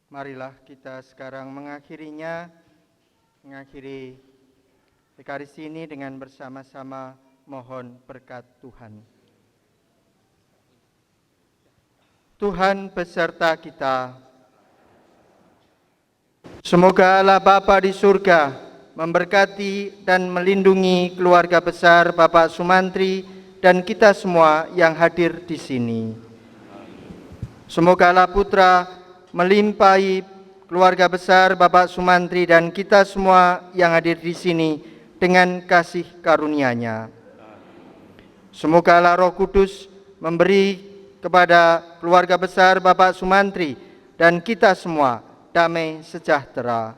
Marilah kita sekarang mengakhiri Ekaristi ini dengan bersama-sama mohon berkat Tuhan. Tuhan beserta kita. Semoga Allah Bapa di surga memberkati dan melindungi keluarga besar Bapak Sumantri dan kita semua yang hadir di sini. Semoga Allah Putra melimpahi keluarga besar Bapak Sumantri dan kita semua yang hadir di sini dengan kasih karunia-Nya. Semoga Allah Roh Kudus memberi kepada keluarga besar Bapak Sumantri dan kita semua damai sejahtera.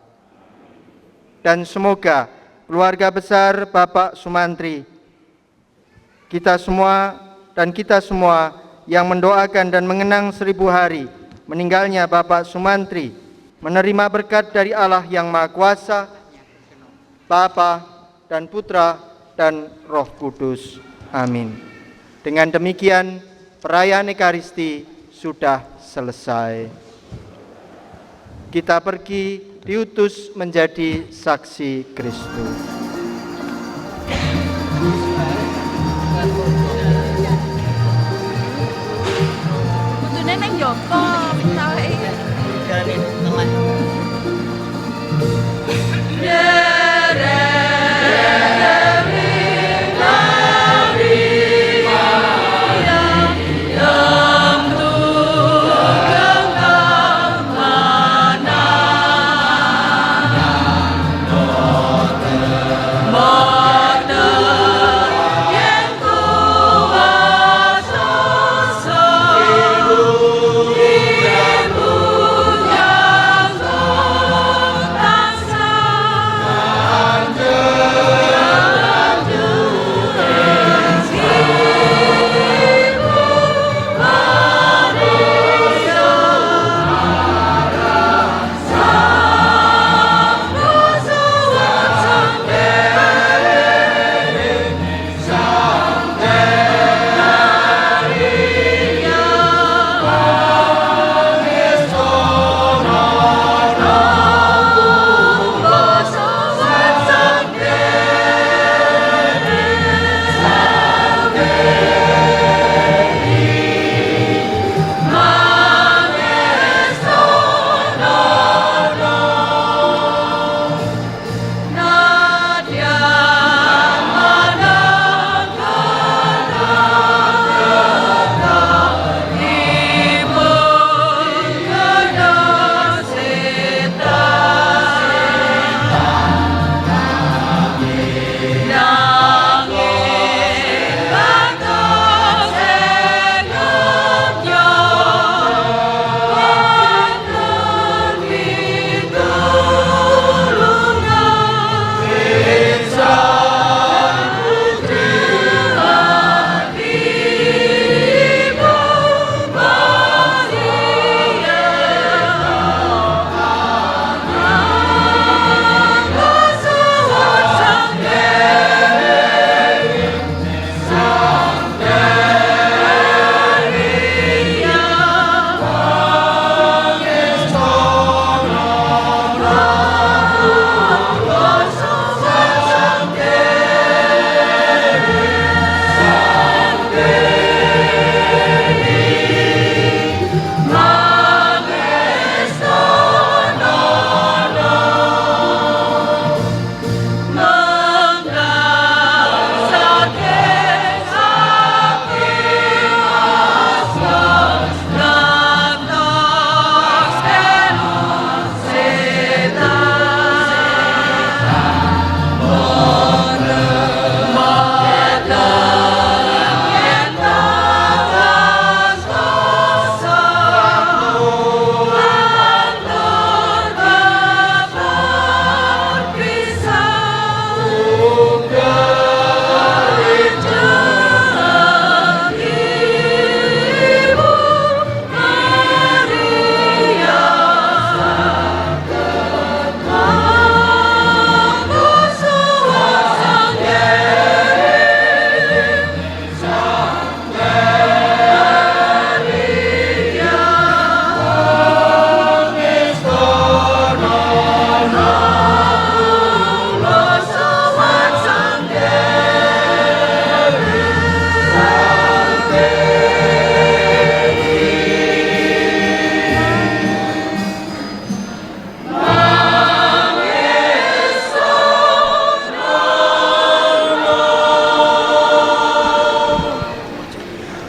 Dan semoga keluarga besar Bapak Sumantri, kita semua yang mendoakan dan mengenang 1000 hari meninggalnya Bapak Sumantri, menerima berkat dari Allah yang Maha Kuasa, Bapa dan Putra dan Roh Kudus. Amin. Dengan demikian, perayaan Ekaristi sudah selesai. Kita pergi diutus menjadi saksi Kristus. Kudune nang Joko, mintae. Jalin teman.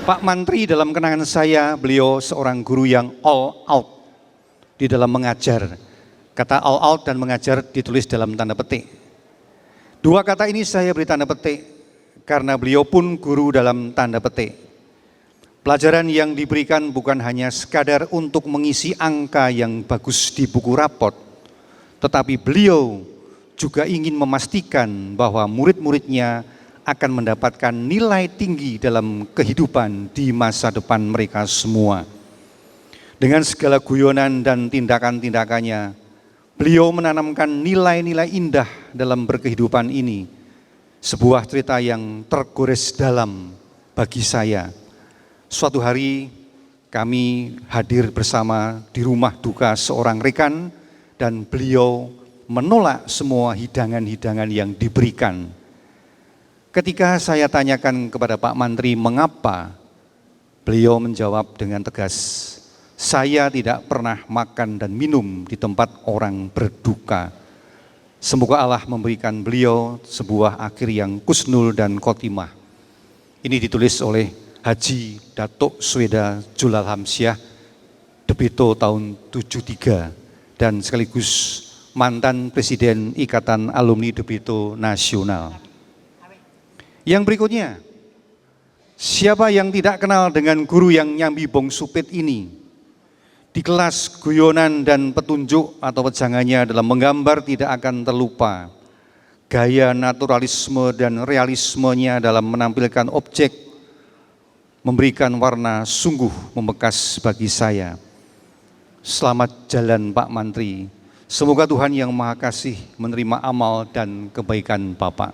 Pak Mantri dalam kenangan saya, beliau seorang guru yang all out di dalam mengajar. Kata all out dan mengajar ditulis dalam tanda petik. Dua kata ini saya beri tanda petik karena beliau pun guru dalam tanda petik. Pelajaran yang diberikan bukan hanya sekadar untuk mengisi angka yang bagus di buku raport, tetapi beliau juga ingin memastikan bahwa murid-muridnya akan mendapatkan nilai tinggi dalam kehidupan di masa depan mereka semua. Dengan segala guyonan dan tindakan-tindakannya, beliau menanamkan nilai-nilai indah dalam berkehidupan ini. Sebuah cerita yang tergores dalam bagi saya. Suatu hari kami hadir bersama di rumah duka seorang rekan dan beliau menolak semua hidangan-hidangan yang diberikan. Ketika saya tanyakan kepada Pak Mantri mengapa, beliau menjawab dengan tegas, saya tidak pernah makan dan minum di tempat orang berduka. Semoga Allah memberikan beliau sebuah akhir yang kusnul dan khotimah. Ini ditulis oleh Haji Datuk Sweda Julal Hamsyah, Debito tahun 73 dan sekaligus mantan Presiden Ikatan Alumni Debito Nasional. Yang berikutnya, siapa yang tidak kenal dengan guru yang nyambi bong supit ini? Di kelas guyonan dan petunjuk atau wejangannya dalam menggambar tidak akan terlupa. Gaya naturalisme dan realismenya dalam menampilkan objek memberikan warna sungguh membekas bagi saya. Selamat jalan Pak Mantri. Semoga Tuhan yang Maha Kasih menerima amal dan kebaikan Bapak.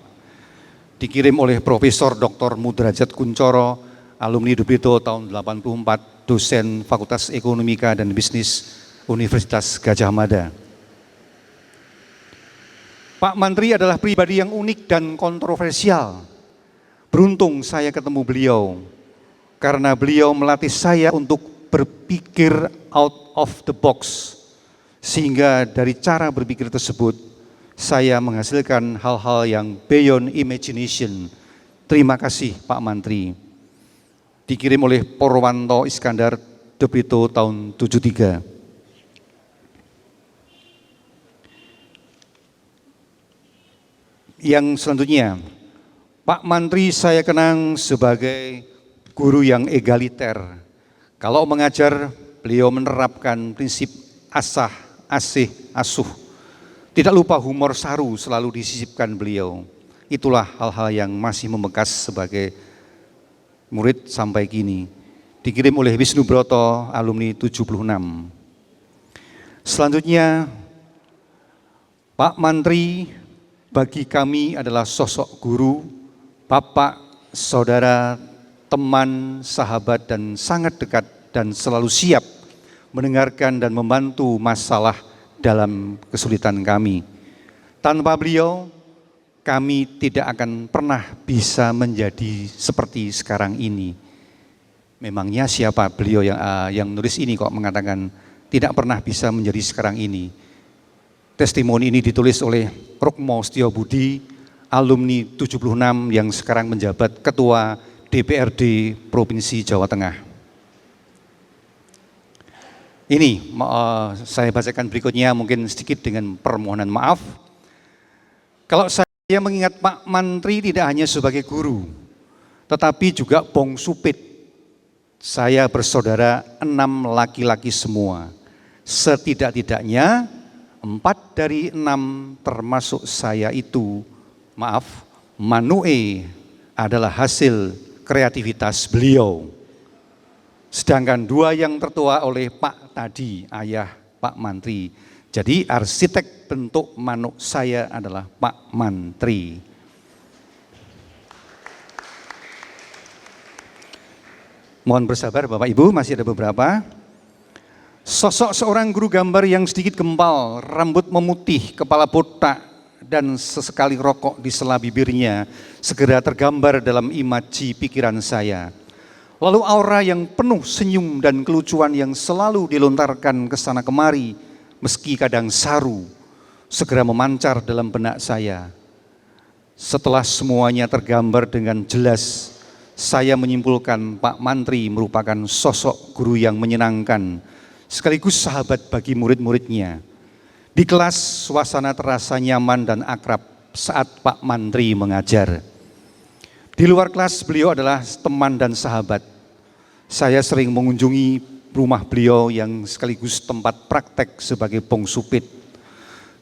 Dikirim oleh Profesor Dr. Mudrajat Kuncoro, alumni Debito tahun 84, dosen Fakultas Ekonomika dan Bisnis Universitas Gadjah Mada. Pak Mantri adalah pribadi yang unik dan kontroversial. Beruntung saya ketemu beliau, karena beliau melatih saya untuk berpikir out of the box, sehingga dari cara berpikir tersebut, saya menghasilkan hal-hal yang beyond imagination. Terima kasih Pak Mantri. Dikirim oleh Porwanto Iskandar, Debito tahun 73. Yang selanjutnya, Pak Mantri saya kenang sebagai guru yang egaliter. Kalau mengajar, beliau menerapkan prinsip asah, asih, asuh. Tidak lupa humor saru selalu disisipkan beliau. Itulah hal-hal yang masih membekas sebagai murid sampai kini. Dikirim oleh Wisnu Broto, alumni 76. Selanjutnya, Pak Mantri bagi kami adalah sosok guru, bapak, saudara, teman, sahabat, dan sangat dekat dan selalu siap mendengarkan dan membantu masalah dalam kesulitan kami. Tanpa beliau, kami tidak akan pernah bisa menjadi seperti sekarang ini. Memangnya siapa beliau yang nulis ini kok mengatakan tidak pernah bisa menjadi sekarang ini. Testimoni ini ditulis oleh Rukmo Setiobudi, alumni 76 yang sekarang menjabat Ketua DPRD Provinsi Jawa Tengah. Ini saya bacakan berikutnya mungkin sedikit dengan permohonan maaf. Kalau saya mengingat Pak Mantri tidak hanya sebagai guru, tetapi juga bong supit. Saya bersaudara 6 laki-laki semua. Setidak-tidaknya 4 dari 6 termasuk saya itu, Manue adalah hasil kreativitas beliau. Sedangkan 2 yang tertua oleh Pak tadi, ayah Pak Mantri. Jadi arsitek bentuk manuk saya adalah Pak Mantri. Mohon bersabar Bapak Ibu, masih ada beberapa. Sosok seorang guru gambar yang sedikit gempal, rambut memutih, kepala botak, dan sesekali rokok di sela bibirnya segera tergambar dalam imaji pikiran saya. Lalu aura yang penuh senyum dan kelucuan yang selalu dilontarkan ke sana kemari, meski kadang saru, segera memancar dalam benak saya. Setelah semuanya tergambar dengan jelas, saya menyimpulkan Pak Mantri merupakan sosok guru yang menyenangkan, sekaligus sahabat bagi murid-muridnya. Di kelas, suasana terasa nyaman dan akrab saat Pak Mantri mengajar. Di luar kelas, beliau adalah teman dan sahabat. Saya sering mengunjungi rumah beliau yang sekaligus tempat praktek sebagai bong supit.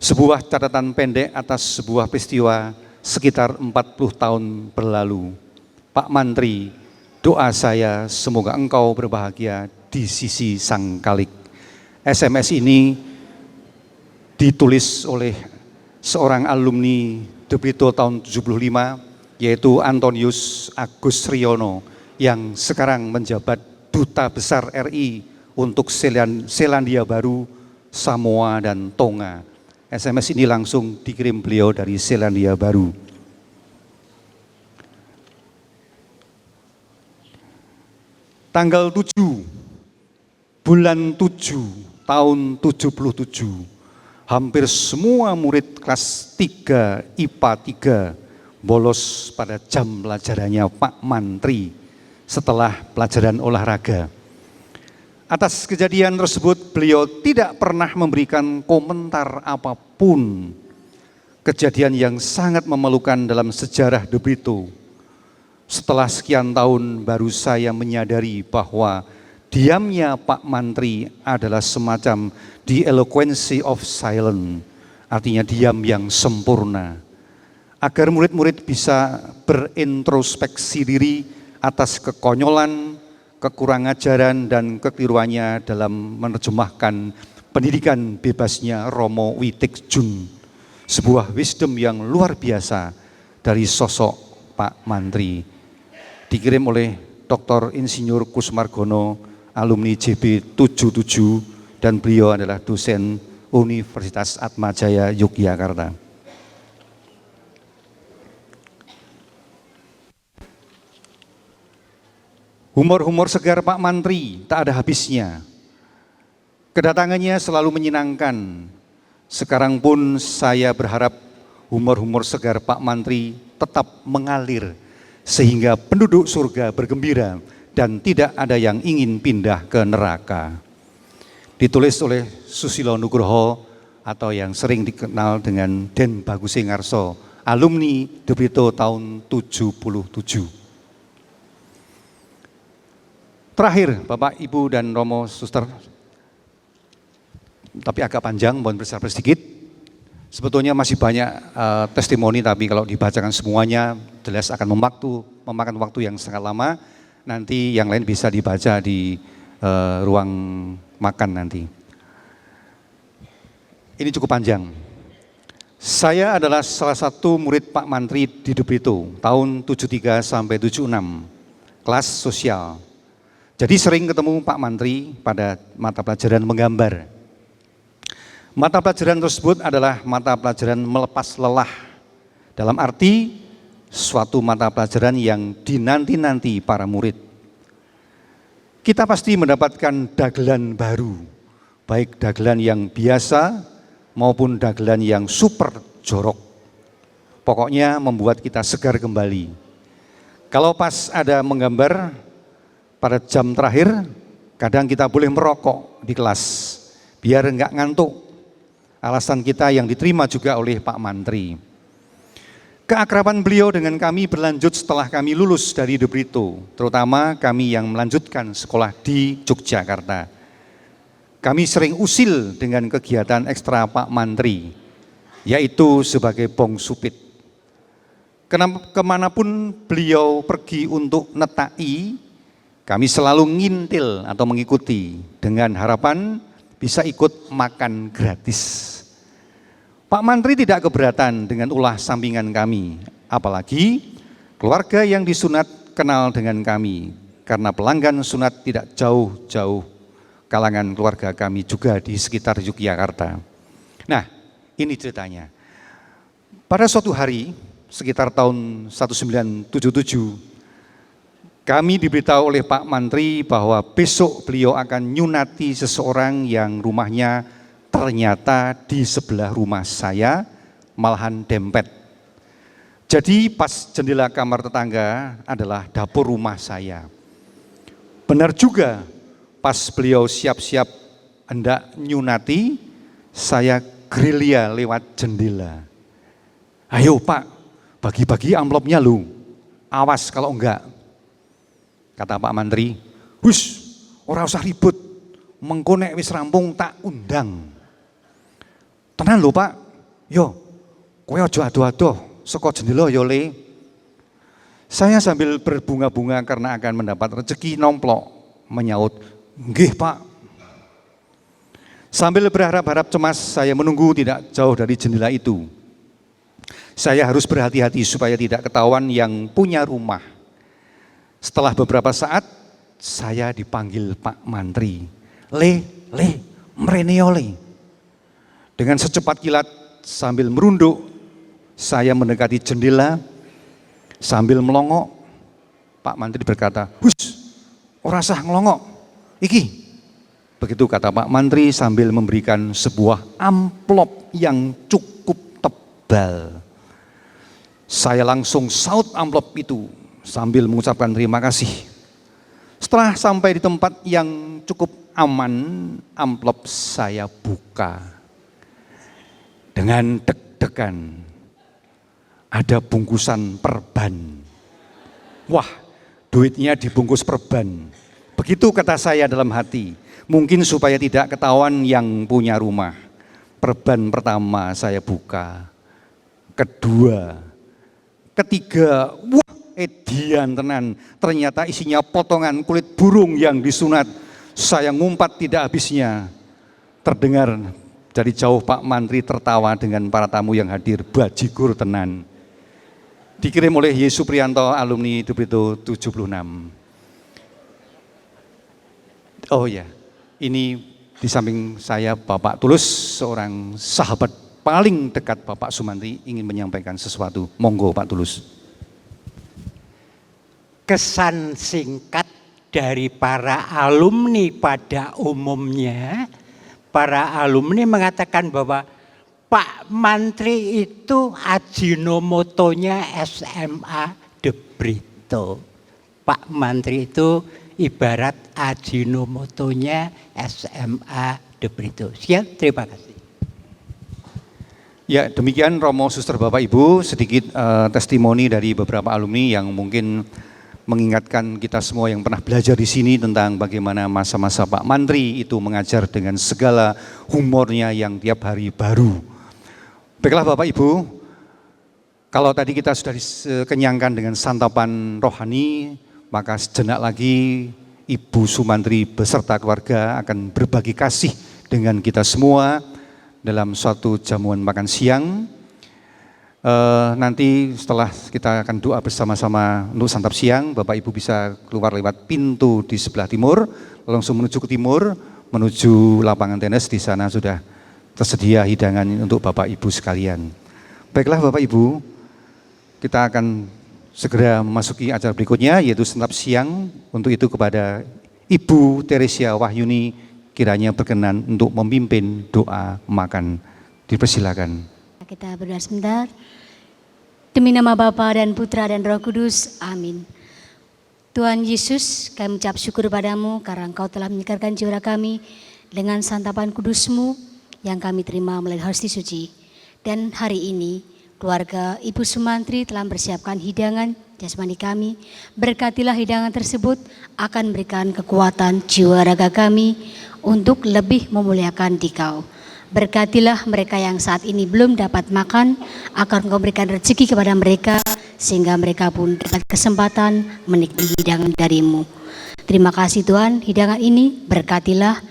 Sebuah catatan pendek atas sebuah peristiwa sekitar 40 tahun berlalu. Pak Mantri, doa saya semoga engkau berbahagia di sisi Sang Kalik. SMS ini ditulis oleh seorang alumni De Brito tahun 75, yaitu Antonius Agus Riono, yang sekarang menjabat Duta Besar RI untuk Selandia Baru, Samoa, dan Tonga. SMS ini langsung dikirim beliau dari Selandia Baru. Tanggal 7 bulan 7 tahun 77, hampir semua murid kelas 3 IPA 3 bolos pada jam pelajarannya Pak Mantri setelah pelajaran olahraga. Atas kejadian tersebut beliau tidak pernah memberikan komentar apapun. Kejadian yang sangat memalukan dalam sejarah De Brito. Setelah sekian tahun baru saya menyadari bahwa diamnya Pak Mantri adalah semacam the eloquence of silence, artinya diam yang sempurna. Agar murid-murid bisa berintrospeksi diri atas kekonyolan, kekurang ajaran, dan kekeliruannya dalam menerjemahkan pendidikan bebasnya Romo Witigjun. Sebuah wisdom yang luar biasa dari sosok Pak Mantri. Dikirim oleh Dr. Insinyur Kusmargono, alumni JB 77, dan beliau adalah dosen Universitas Atmajaya Yogyakarta. Humor-humor segar Pak Mantri tak ada habisnya. Kedatangannya selalu menyenangkan. Sekarang pun saya berharap humor-humor segar Pak Mantri tetap mengalir sehingga penduduk surga bergembira dan tidak ada yang ingin pindah ke neraka. Ditulis oleh Susilo Nugroho atau yang sering dikenal dengan Den Bagusingarso, alumni De Brito tahun 77. Terakhir, Bapak, Ibu, dan Romo, Suster, tapi agak panjang, mohon bersabar sedikit. Sebetulnya masih banyak testimoni, tapi kalau dibacakan semuanya jelas akan memakan waktu yang sangat lama. Nanti yang lain bisa dibaca di ruang makan nanti. Ini cukup panjang. Saya adalah salah satu murid Pak Mantri di De Brito tahun 73 sampai 76, kelas sosial. Jadi sering ketemu Pak Mantri pada mata pelajaran menggambar. Mata pelajaran tersebut adalah mata pelajaran melepas lelah. Dalam arti suatu mata pelajaran yang dinanti-nanti para murid. Kita pasti mendapatkan dagelan baru, baik dagelan yang biasa maupun dagelan yang super jorok. Pokoknya membuat kita segar kembali. Kalau pas ada menggambar, pada jam terakhir, kadang kita boleh merokok di kelas, biar enggak ngantuk. Alasan kita yang diterima juga oleh Pak Mantri. Keakraban beliau dengan kami berlanjut setelah kami lulus dari De Brito, terutama kami yang melanjutkan sekolah di Yogyakarta. Kami sering usil dengan kegiatan ekstra Pak Mantri, yaitu sebagai bong supit. Kemanapun beliau pergi untuk netai, kami selalu ngintil atau mengikuti dengan harapan bisa ikut makan gratis. Pak Mantri tidak keberatan dengan ulah sampingan kami, apalagi keluarga yang disunat kenal dengan kami, karena pelanggan sunat tidak jauh-jauh kalangan keluarga kami juga di sekitar Yogyakarta. Nah, ini ceritanya. Pada suatu hari, sekitar tahun 1977, kami diberitahu oleh Pak Mantri bahwa besok beliau akan nyunati seseorang yang rumahnya ternyata di sebelah rumah saya, malahan dempet. Jadi pas jendela kamar tetangga adalah dapur rumah saya. Benar juga, pas beliau siap-siap hendak nyunati, saya gerilya lewat jendela. Ayo Pak, bagi-bagi amplopnya lu, awas kalau enggak. Kata Pak Mantri, "Hus, ora usah ribut, mengko nek wis rampung tak undang." Tenan lho Pak, yo, kowe aja ado-ado, saka jendela ya Le. Saya sambil berbunga-bunga karena akan mendapat rezeki nomplok menyaut, "Nggih Pak." Sambil berharap-harap cemas, saya menunggu tidak jauh dari jendela itu. Saya harus berhati-hati supaya tidak ketahuan yang punya rumah. Setelah beberapa saat, saya dipanggil Pak Mantri. Le, mreneo Le. Dengan secepat kilat sambil merunduk, saya mendekati jendela sambil melongok. Pak Mantri berkata, "Hus, ora sah ngelongok. Iki." Begitu kata Pak Mantri sambil memberikan sebuah amplop yang cukup tebal. Saya langsung saut amplop itu sambil mengucapkan terima kasih. Setelah sampai di tempat yang cukup aman, amplop saya buka. Dengan deg-degan, ada bungkusan perban. Wah, duitnya dibungkus perban. Begitu kata saya dalam hati. Mungkin supaya tidak ketahuan yang punya rumah. Perban pertama saya buka. Kedua, ketiga, wah edian tenan. Ternyata isinya potongan kulit burung yang disunat. Saya ngumpat tidak habisnya. Terdengar dari jauh Pak Mantri tertawa dengan para tamu yang hadir. Bajigur tenan. Dikirim oleh Yesus Prianto, alumni Dubrito 76. Oh ya, ini di samping saya Bapak Tulus, seorang sahabat paling dekat Bapak Sumantri, ingin menyampaikan sesuatu. Monggo Pak Tulus. Kesan singkat dari para alumni pada umumnya, para alumni mengatakan bahwa Pak Mantri itu ajinomotonya SMA De Brito. Pak Mantri itu ibarat ajinomotonya SMA De Brito. Sekian, terima kasih. Ya, demikian Romo, Suster, Bapak, Ibu, sedikit testimoni dari beberapa alumni yang mungkin mengingatkan kita semua yang pernah belajar di sini tentang bagaimana masa-masa Pak Mantri itu mengajar dengan segala humornya yang tiap hari baru. Baiklah Bapak Ibu, kalau tadi kita sudah dikenyangkan dengan santapan rohani, maka sejenak lagi Ibu Sumantri beserta keluarga akan berbagi kasih dengan kita semua dalam suatu jamuan makan siang. Nanti setelah kita akan doa bersama-sama untuk santap siang, Bapak Ibu bisa keluar lewat pintu di sebelah timur, langsung menuju ke timur, menuju lapangan tenis. Di sana sudah tersedia hidangan untuk Bapak Ibu sekalian. Baiklah Bapak Ibu, kita akan segera memasuki acara berikutnya, yaitu santap siang. Untuk itu kepada Ibu Teresia Wahyuni kiranya berkenan untuk memimpin doa makan. Dipersilakan. Kita berdoa sebentar. Demi nama Bapa dan Putra dan Roh Kudus, amin. Tuhan Yesus, kami mengucap syukur padamu karena Engkau telah menyegarkan jiwa kami dengan santapan kudus-Mu yang kami terima melalui hosti suci. Dan hari ini keluarga Ibu Sumantri telah mempersiapkan hidangan jasmani kami. Berkatilah hidangan tersebut akan memberikan kekuatan jiwa raga kami untuk lebih memuliakan Dikau. Berkatilah mereka yang saat ini belum dapat makan, agar Engkau berikan rezeki kepada mereka, sehingga mereka pun dapat kesempatan menikmati hidangan dari-Mu. Terima kasih Tuhan, hidangan ini berkatilah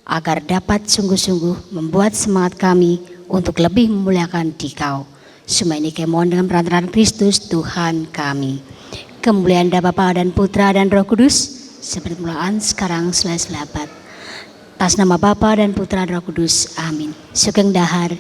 agar dapat sungguh-sungguh membuat semangat kami untuk lebih memuliakan Dikau. Semua ini kami mohon dengan perantaraan Kristus Tuhan kami. Kemuliaan Bapa dan Putra dan Roh Kudus, seperti mulaan sekarang selesai abad. Atas nama Bapa dan Putra dan Roh Kudus, amin. Sugeng Dahar.